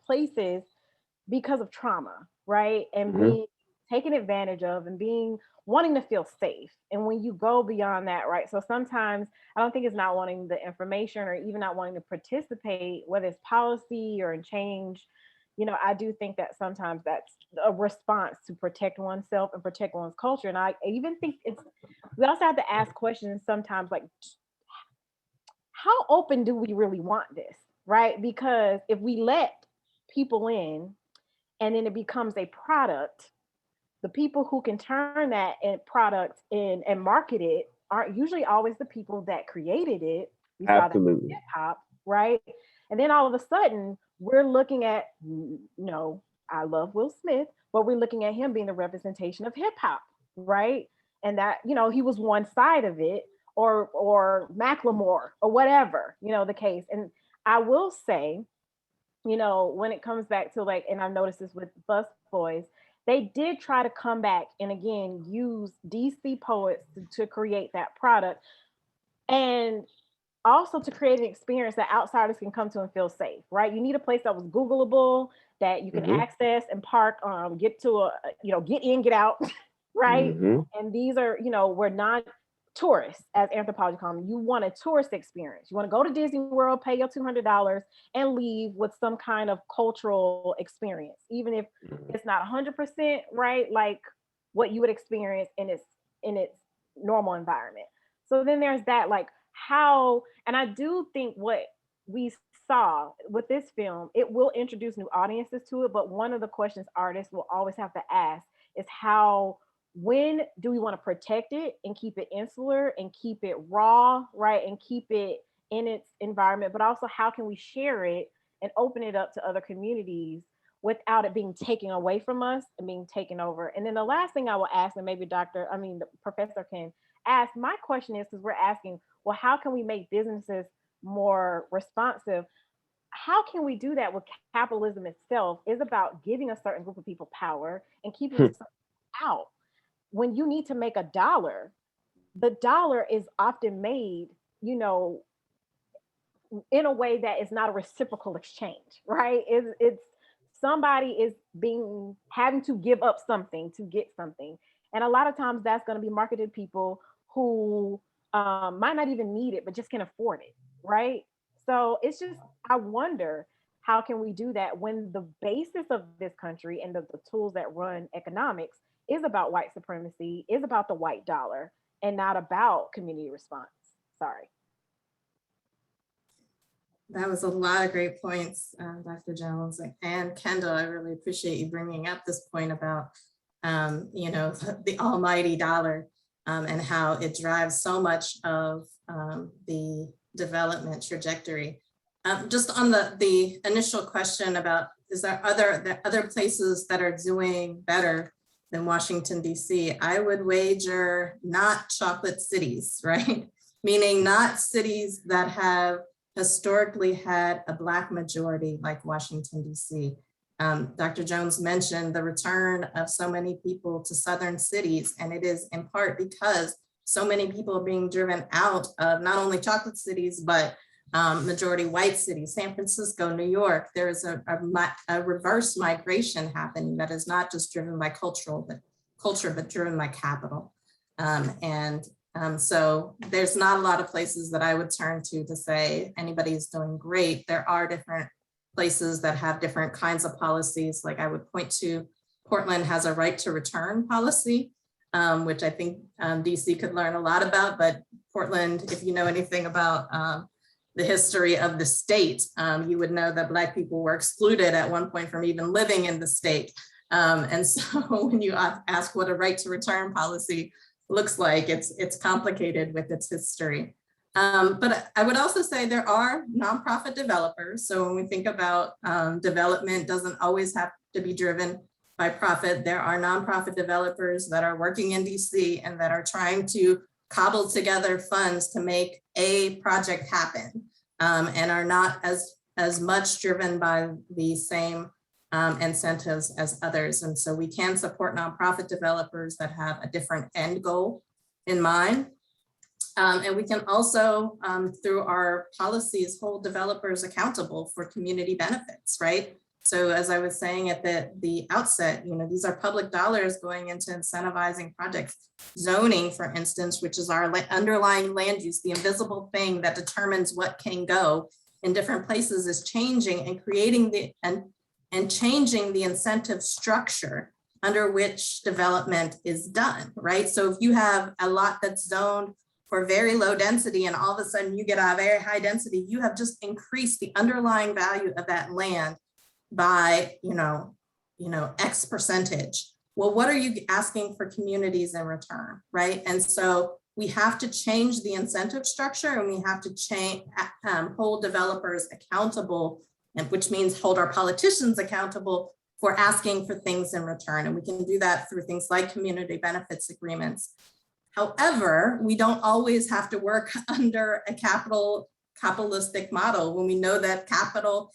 places because of trauma, right? And being taken advantage of and wanting to feel safe. And when you go beyond that, right? So sometimes I don't think it's not wanting the information or even not wanting to participate, whether it's policy or in change. You know, I do think that sometimes that's a response to protect oneself and protect one's culture. And I even think we also have to ask questions sometimes like, how open do we really want this, right? Because if we let people in and then it becomes a product, the people who can turn that product in and market it aren't usually always the people that created it. We saw that in hip hop, right? And then all of a sudden, we're looking at, I love Will Smith, but we're looking at him being the representation of hip hop, right? And that, you know, he was one side of it, or Macklemore or whatever, you know, the case. And I will say, you know, when it comes back to like, and I've noticed this with Bus Boys, they did try to come back and again use DC poets to create that product, and also to create an experience that outsiders can come to and feel safe, right? You need a place that was Googleable, that you can access and park, get to a, you know, get in, get out, right? And these are, you know, we're not tourists, as anthropology call them. You want a tourist experience. You want to go to Disney World, pay your $200 and leave with some kind of cultural experience, even if it's not 100% right, like what you would experience in its normal environment. So then there's that, like how, and I do think what we saw with this film, it will introduce new audiences to it, but one of the questions artists will always have to ask is how, when do we want to protect it and keep it insular and keep it raw, right? And keep it in its environment, but also how can we share it and open it up to other communities without it being taken away from us and being taken over. And then the last thing I will ask, and maybe the professor can ask, my question is, because we're asking, well, how can we make businesses more responsive? How can we do that with capitalism itself is about giving a certain group of people power and keeping it out. When you need to make a dollar, the dollar is often made, you know, in a way that is not a reciprocal exchange, right? It's somebody is having to give up something to get something. And a lot of times that's going to be marketed people who might not even need it, but just can afford it, right? So it's just, I wonder, how can we do that when the basis of this country and the tools that run economics is about white supremacy, is about the white dollar, and not about community response? Sorry. That was a lot of great points, Dr. Jones and Kendall. I really appreciate you bringing up this point about, you know, the almighty dollar and how it drives so much of the development trajectory. Just on the initial question about, is there other places that are doing better than Washington, D.C.? I would wager not chocolate cities, right? Meaning not cities that have historically had a Black majority like Washington, D.C. Dr. Jones mentioned the return of so many people to Southern cities, and it is in part because so many people are being driven out of not only chocolate cities, but majority white cities, San Francisco, New York. There is a reverse migration happening that is not just driven by culture, but driven by capital. So there's not a lot of places that I would turn to say anybody is doing great. There are different places that have different kinds of policies. Like I would point to Portland has a right to return policy, which I think DC could learn a lot about, but Portland, if you know anything about the history of the state, you would know that Black people were excluded at one point from even living in the state. And so when you ask what a right to return policy looks like, it's complicated with its history. But I would also say there are nonprofit developers. So when we think about development, doesn't always have to be driven by profit. There are nonprofit developers that are working in DC and that are trying to cobble together funds to make a project happen, and are not as much driven by the same incentives as others. And so we can support nonprofit developers that have a different end goal in mind. And we can also, through our policies, hold developers accountable for community benefits, right? So as I was saying at the outset, you know, these are public dollars going into incentivizing projects. Zoning, for instance, which is our underlying land use, the invisible thing that determines what can go in different places, is changing and creating and changing the incentive structure under which development is done, right? So if you have a lot that's zoned for very low density and all of a sudden you get a very high density, you have just increased the underlying value of that land by, you know, X percentage. Well, what are you asking for communities in return, right? And so we have to change the incentive structure, and we have to hold developers accountable, and which means hold our politicians accountable for asking for things in return. And we can do that through things like community benefits agreements. However, we don't always have to work under a capitalistic model when we know that capital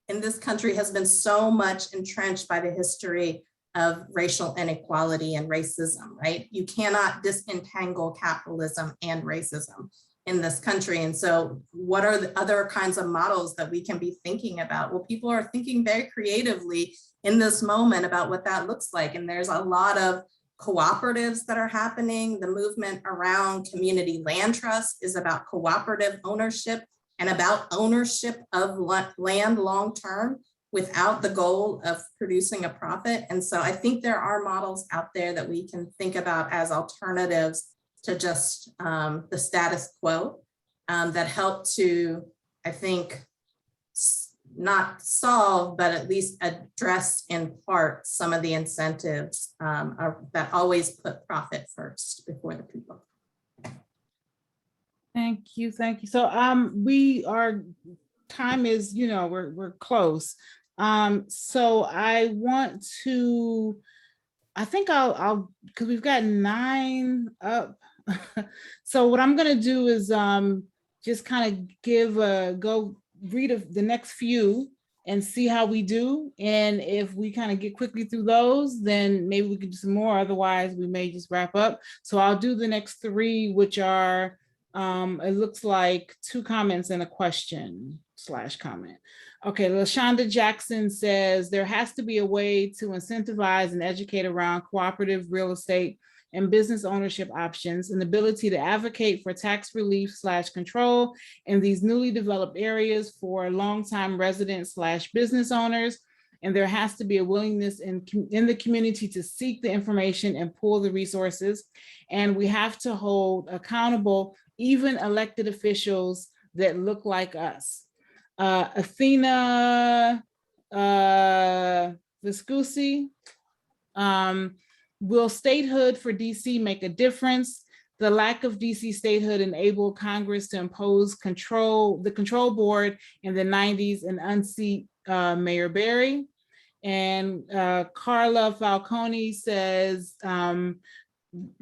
in this country has been so much entrenched by the history of racial inequality and racism, right? You cannot disentangle capitalism and racism in this country. And so what are the other kinds of models that we can be thinking about? Well, people are thinking very creatively in this moment about what that looks like. And there's a lot of cooperatives that are happening. The movement around community land trust is about cooperative ownership and about ownership of land long-term without the goal of producing a profit. And so I think there are models out there that we can think about as alternatives to just the status quo that help to, I think, not solve, but at least address in part some of the incentives that always put profit first before the people. Thank you, thank you. So our time is, we're close. So I want to, I think I'll because we've got 9 up. So what I'm gonna do is just kind of go read the next few and see how we do. And if we kind of get quickly through those, then maybe we can do some more. Otherwise, we may just wrap up. So I'll do the next 3, which are, it looks like 2 comments and a question/comment. Okay, LaShonda Jackson says, there has to be a way to incentivize and educate around cooperative real estate and business ownership options, and ability to advocate for tax relief/control in these newly developed areas for longtime residents/business owners. And there has to be a willingness in the community to seek the information and pull the resources. And we have to hold accountable even elected officials that look like us. Athena Viscusi, will statehood for DC make a difference? The lack of DC statehood enabled Congress to impose the control board in the 90s and unseat Mayor Berry. And Carla Falcone says,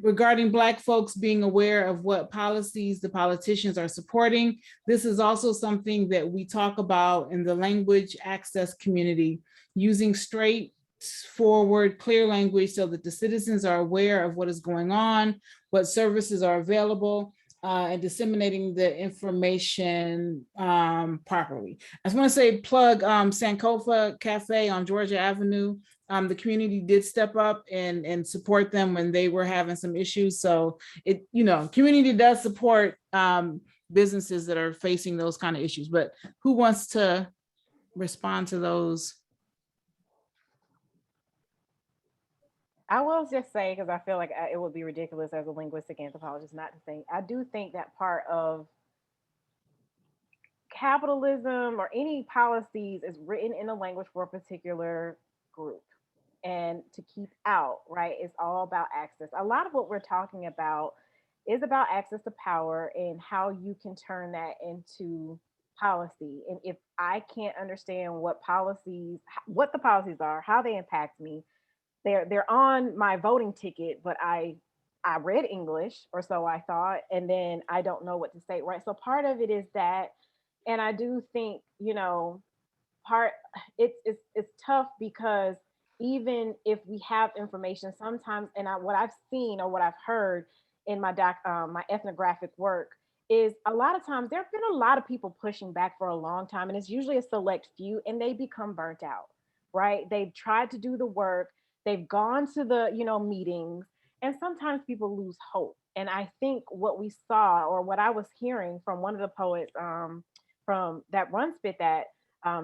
regarding Black folks being aware of what policies the politicians are supporting, this is also something that we talk about in the language access community, using straightforward, clear language so that the citizens are aware of what is going on, what services are available, and disseminating the information properly. I just want to say, plug Sankofa Cafe on Georgia Avenue. The community did step up and support them when they were having some issues. So community does support businesses that are facing those kind of issues. But who wants to respond to those? I will just say, because I feel like it would be ridiculous as a linguistic anthropologist not to think, I do think that part of capitalism or any policies is written in a language for a particular group and to keep out, right? It's all about access. A lot of what we're talking about is about access to power and how you can turn that into policy. And if I can't understand what the policies are, how they impact me, they're on my voting ticket, but I read English, or so I thought, and then I don't know what to say, right? So part of it is that, and I do think, it's tough because even if we have information sometimes, and what I've seen or what I've heard in my my ethnographic work is a lot of times there have been a lot of people pushing back for a long time, and it's usually a select few, and they become burnt out, right? They've tried to do the work. They've gone to the, meetings, and sometimes people lose hope. And I think what we saw, or what I was hearing from one of the poets from that Run Spit, that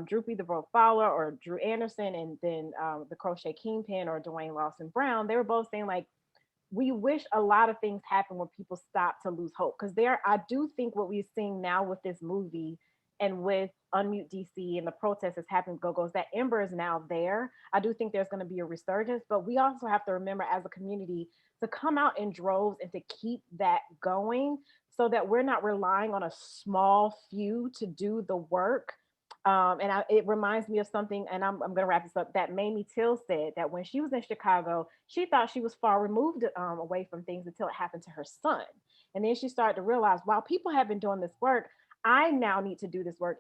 Droopy the Broke Fowler, or Drew Anderson, and then the Crochet Kingpin, or Dwayne Lawson Brown, they were both saying, like, we wish a lot of things happen when people stop to lose hope. Because I do think what we're seeing now with this movie and with Unmute DC and the protests that's happening, Go-Go's, that ember is now there. I do think there's going to be a resurgence, but we also have to remember as a community to come out in droves and to keep that going so that we're not relying on a small few to do the work. It reminds me of something, and I'm going to wrap this up, that Mamie Till said that when she was in Chicago, she thought she was far removed away from things until it happened to her son. And then she started to realize, while people have been doing this work, I now need to do this work.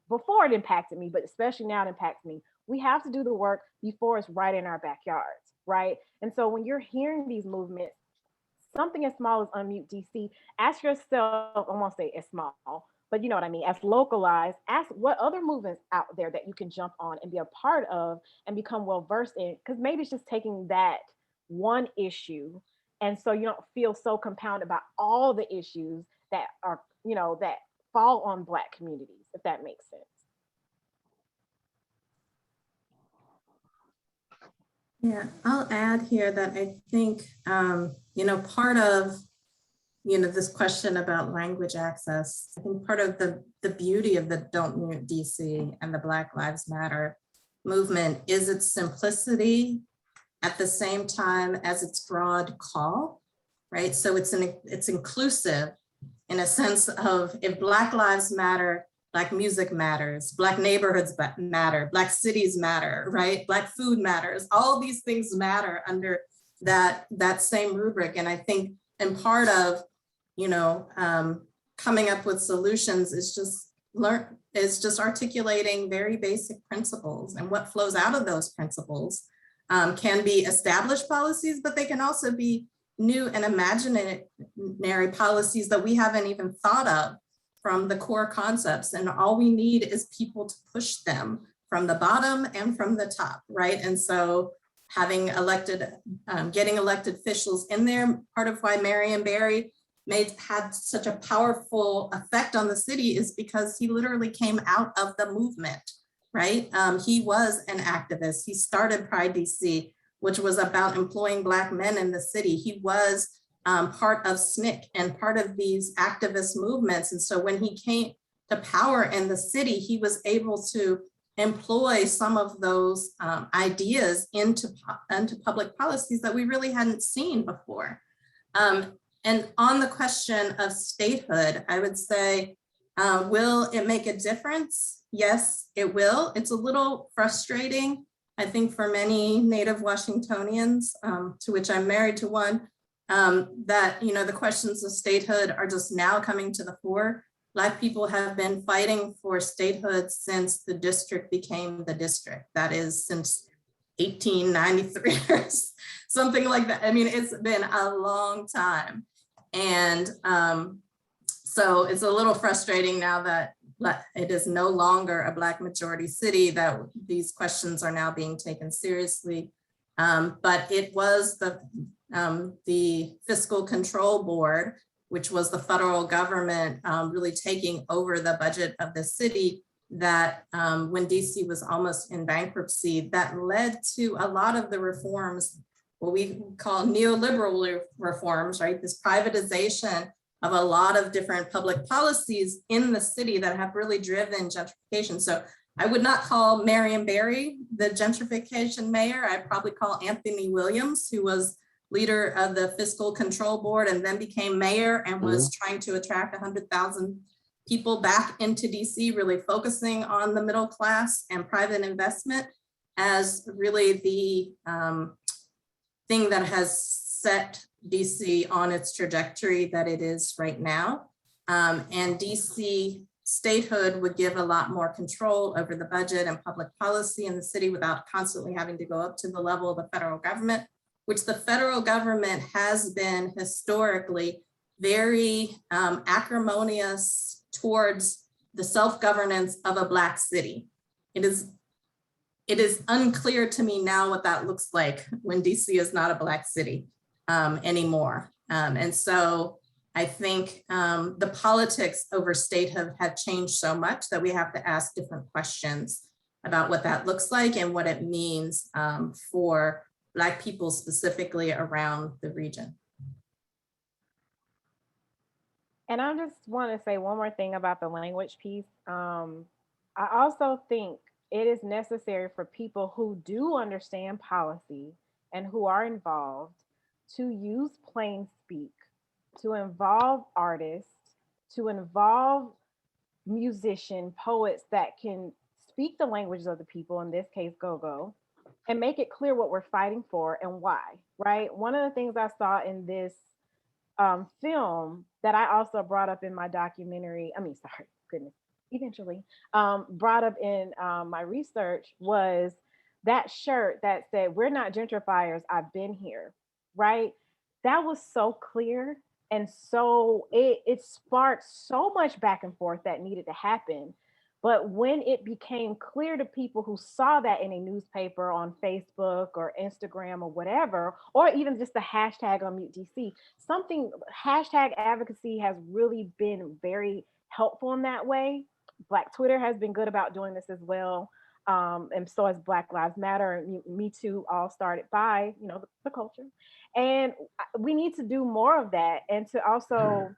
Before it impacted me, but especially now it impacts me. We have to do the work before it's right in our backyards, right? And so when you're hearing these movements, something as small as Unmute DC, ask yourself, I won't say as small, but you know what I mean, as localized, ask what other movements out there that you can jump on and be a part of and become well versed in, because maybe it's just taking that one issue, and so you don't feel so compounded about all the issues that are, you know, that fall on Black communities, if that makes sense. Yeah, I'll add here that I think, you know, part of, you know, this question about language access, I think part of the beauty of the Don't Mute DC and the Black Lives Matter movement is its simplicity at the same time as its broad call, right? So it's inclusive in a sense of, if Black lives matter, Black music matters, Black neighborhoods matter, Black cities matter, right? Black food matters, all these things matter under that same rubric. And I think, and part of, you know, coming up with solutions is just articulating very basic principles, and what flows out of those principles can be established policies, but they can also be new and imaginary policies that we haven't even thought of from the core concepts. And all we need is people to push them from the bottom and from the top, right? And so having getting elected officials in there, part of why Marion Barry had such a powerful effect on the city is because he literally came out of the movement, right? He was an activist. He started Pride DC, which was about employing Black men in the city. He was part of SNCC and part of these activist movements. And so when he came to power in the city, he was able to employ some of those ideas into public policies that we really hadn't seen before. And on the question of statehood, I would say, will it make a difference? Yes, it will. It's a little frustrating, I think, for many Native Washingtonians, to which I'm married to one, that, you know, the questions of statehood are just now coming to the fore. Black people have been fighting for statehood since the district became the district. That is, since 1893 or something like that. I mean, it's been a long time. And so it's a little frustrating now that it is no longer a Black majority city, that these questions are now being taken seriously. But it was the Fiscal Control Board, which was the federal government really taking over the budget of the city, that when DC was almost in bankruptcy, that led to a lot of the reforms, what we call neoliberal reforms, right? This privatization of a lot of different public policies in the city that have really driven gentrification. So I would not call Marion Barry the gentrification mayor. I'd probably call Anthony Williams, who was leader of the Fiscal Control Board and then became mayor and was trying to attract 100,000 people back into DC, really focusing on the middle class and private investment as really the thing that has set DC on its trajectory that it is right now. And DC statehood would give a lot more control over the budget and public policy in the city without constantly having to go up to the level of the federal government, which the federal government has been historically very acrimonious towards the self-governance of a Black city. It is unclear to me now what that looks like when DC is not a Black city anymore. And so I think the politics over statehood have changed so much that we have to ask different questions about what that looks like and what it means for Black people specifically around the region. And I just want to say one more thing about the language piece. I also think it is necessary for people who do understand policy and who are involved to use plain speak, to involve artists, to involve musicians, poets that can speak the languages of the people, in this case, go-go, and make it clear what we're fighting for and why, right? One of the things I saw in this film that I also brought up in my documentary, sorry, goodness, eventually, brought up in my research was that shirt that said, "We're not gentrifiers, I've been here," right? That was so clear. And so it sparked so much back and forth that needed to happen. But when it became clear to people who saw that in a newspaper, on Facebook or Instagram or whatever, or even just the hashtag on Mute DC, hashtag advocacy has really been very helpful in that way. Black Twitter has been good about doing this as well. And so has Black Lives Matter and Me Too, all started by, the culture. And we need to do more of that. And to also,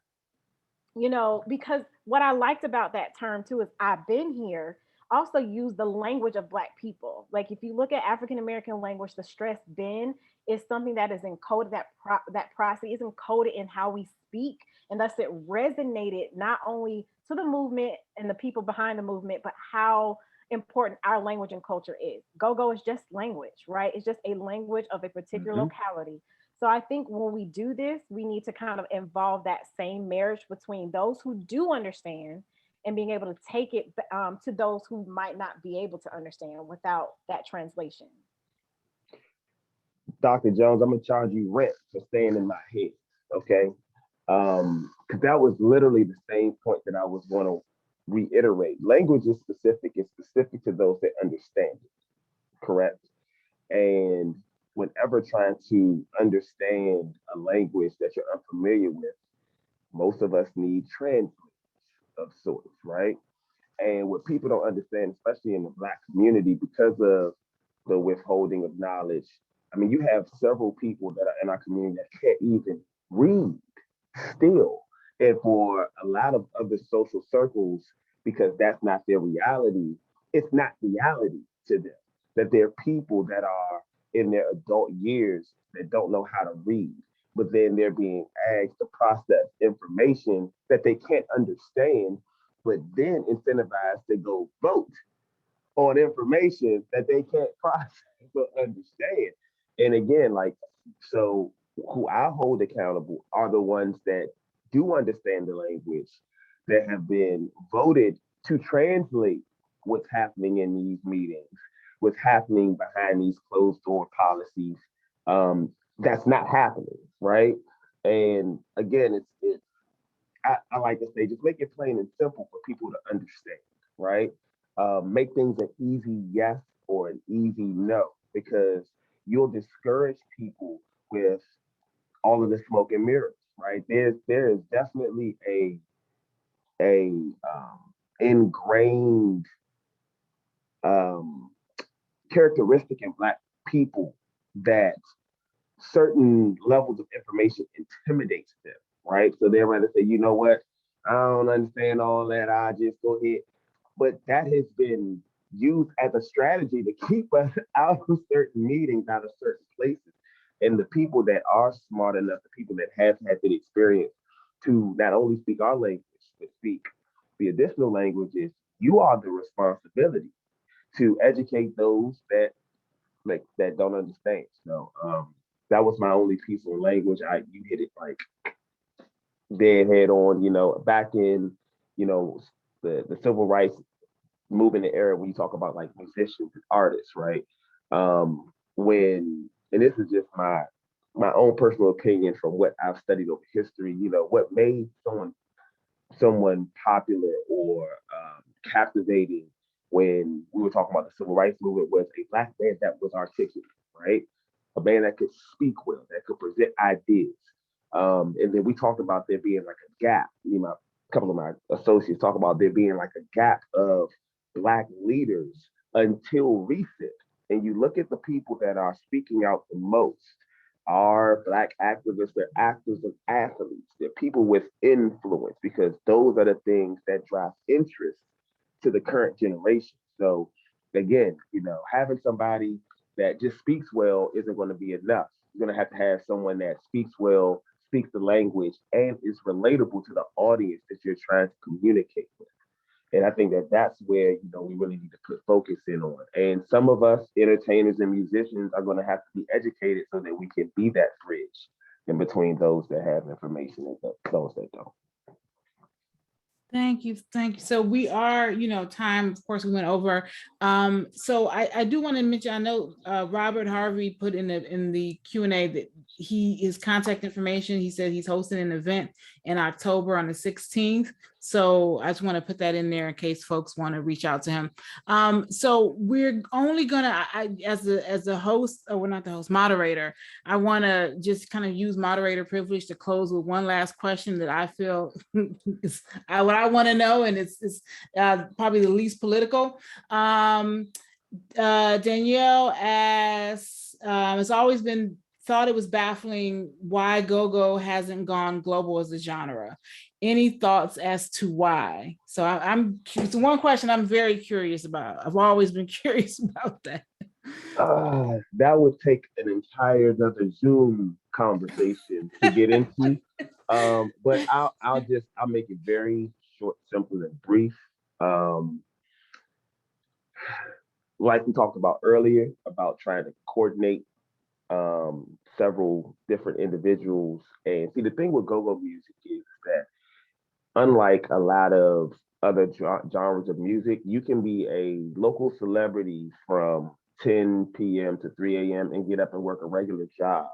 because what I liked about that term too is "I've been here" also use the language of Black people. Like if you look at African American language, the stress "been" is something that is encoded, that process is encoded in how we speak. And thus it resonated not only to the movement and the people behind the movement, but how important our language and culture is. Go-go is just language, right? It's just a language of a particular locality. So I think when we do this, we need to kind of involve that same marriage between those who do understand and being able to take it to those who might not be able to understand without that translation. Dr. Jones, I'm gonna charge you rent for staying in my head, okay? Because that was literally the same point that I was going to reiterate. Language is specific. It's specific to those that understand it, correct? And whenever trying to understand a language that you're unfamiliar with, most of us need translators of sorts, right? And what people don't understand, especially in the Black community, because of the withholding of knowledge, I mean, you have several people that are in our community that can't even read still. And for a lot of other social circles, because that's not their reality, it's not reality to them. That there are people that are in their adult years that don't know how to read, but then they're being asked to process information that they can't understand, but then incentivized to go vote on information that they can't process or understand. And again, like, so who I hold accountable are the ones that do understand the language, that have been voted to translate what's happening in these meetings, what's happening behind these closed door policies. That's not happening, right? And again, I like to say, just make it plain and simple for people to understand, right? Make things an easy yes or an easy no, because you'll discourage people with all of the smoke and mirrors, right? There is definitely a ingrained characteristic in Black people that certain levels of information intimidates them, right? So they'd rather say, you know what, I don't understand all that, I just go ahead. But that has been used as a strategy to keep us out of certain meetings, out of certain places. And the people that are smart enough, the people that have had the experience to not only speak our language, but speak the additional languages, you are the responsibility to educate those that don't understand. So that was my only piece on language. You hit it like dead head on. Back in the civil rights movement era, when you talk about like musicians and artists, right? And this is just my own personal opinion from what I've studied over history. What made someone popular or captivating when we were talking about the civil rights movement was a Black man that was articulate, right? A man that could speak well, that could present ideas. And then we talked about there being like a gap. A couple of my associates talk about there being like a gap of Black leaders until recent. And you look at the people that are speaking out the most are Black activists, they're actors and athletes, they're people with influence, because those are the things that drive interest to the current generation. So again, having somebody that just speaks well isn't going to be enough. You're going to have someone that speaks well, speaks the language, and is relatable to the audience that you're trying to communicate with. And I think that that's where, you know, we really need to put focus in on. And some of us entertainers and musicians are going to have to be educated so that we can be that bridge in between those that have information and those that don't. Thank you. Thank you. So we are, you know, time, of course, we went over. So I do want to mention, I know Robert Harvey put in the Q&A that his contact information, he said he's hosting an event in October on the 16th. So I just want to put that in there in case folks want to reach out to him. So we're only gonna, as a host, or well, not the host, moderator, I want to just kind of use moderator privilege to close with one last question that I feel is what I want to know, and it's probably the least political. Danielle asks, it's always been thought it was baffling why go-go hasn't gone global as a genre. Any thoughts as to why? So it's one question I'm very curious about. I've always been curious about that. That would take an entire another Zoom conversation to get into. But I'll make it very short, simple, and brief. Like we talked about earlier, about trying to coordinate several different individuals. And see, the thing with go-go music is that unlike a lot of other genres of music, you can be a local celebrity from 10 p.m. to 3 a.m. and get up and work a regular job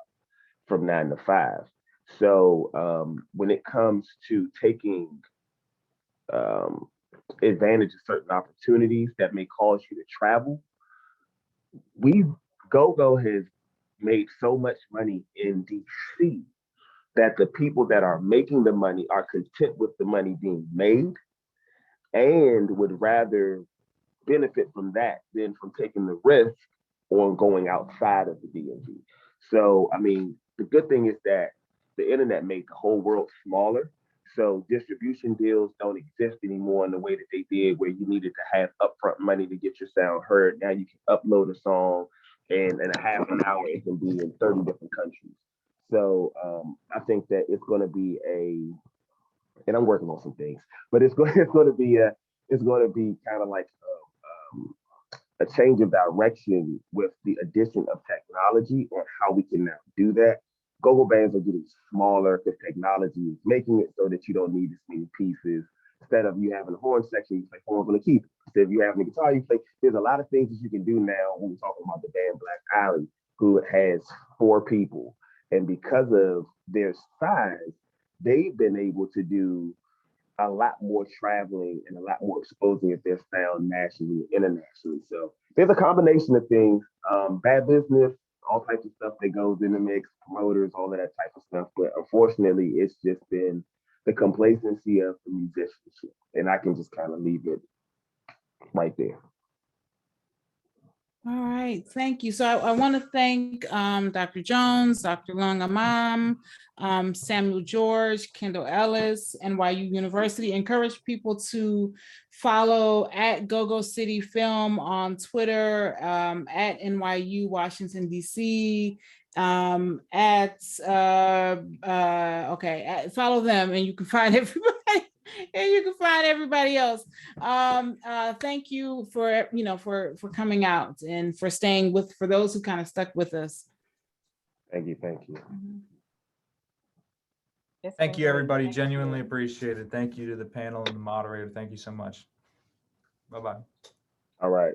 from 9 to 5. So when it comes to taking advantage of certain opportunities that may cause you to travel, go-go has made so much money in DC that the people that are making the money are content with the money being made and would rather benefit from that than from taking the risk on going outside of the DMV. So, I mean, the good thing is that the internet made the whole world smaller. So distribution deals don't exist anymore in the way that they did, where you needed to have upfront money to get your sound heard. Now you can upload a song and in a half an hour, it can be in 30 different countries. So I think that it's going to be and I'm working on some things, but it's going to be kind of like a change of direction with the addition of technology on how we can now do that. Go-go bands are getting smaller because technology is making it so that you don't need as many pieces. Instead of you having a horn section, you play horns on the keyboard. Instead of you having a guitar, you play. There's a lot of things that you can do now when we're talking about the band Black Island, who has 4 people. And because of their size, they've been able to do a lot more traveling and a lot more exposing of their sound nationally and internationally. So there's a combination of things, bad business, all types of stuff that goes in the mix, promoters, all of that type of stuff. But unfortunately, it's just been the complacency of the musicianship. And I can just kind of leave it right there. All right, thank you. So I want to thank Dr. Jones, Dr. Lung-Amam, Samuel George, Kendall Ellis, NYU University. Encourage people to follow at GoGo City Film on Twitter, at NYU Washington, DC, follow them and you can find everybody. And you can find everybody else. Thank you for for coming out and for staying with, for those who kind of stuck with us. Thank you. Thank you, everybody. Genuinely appreciate it. Thank you to the panel and the moderator. Thank you so much. Bye-bye. All right.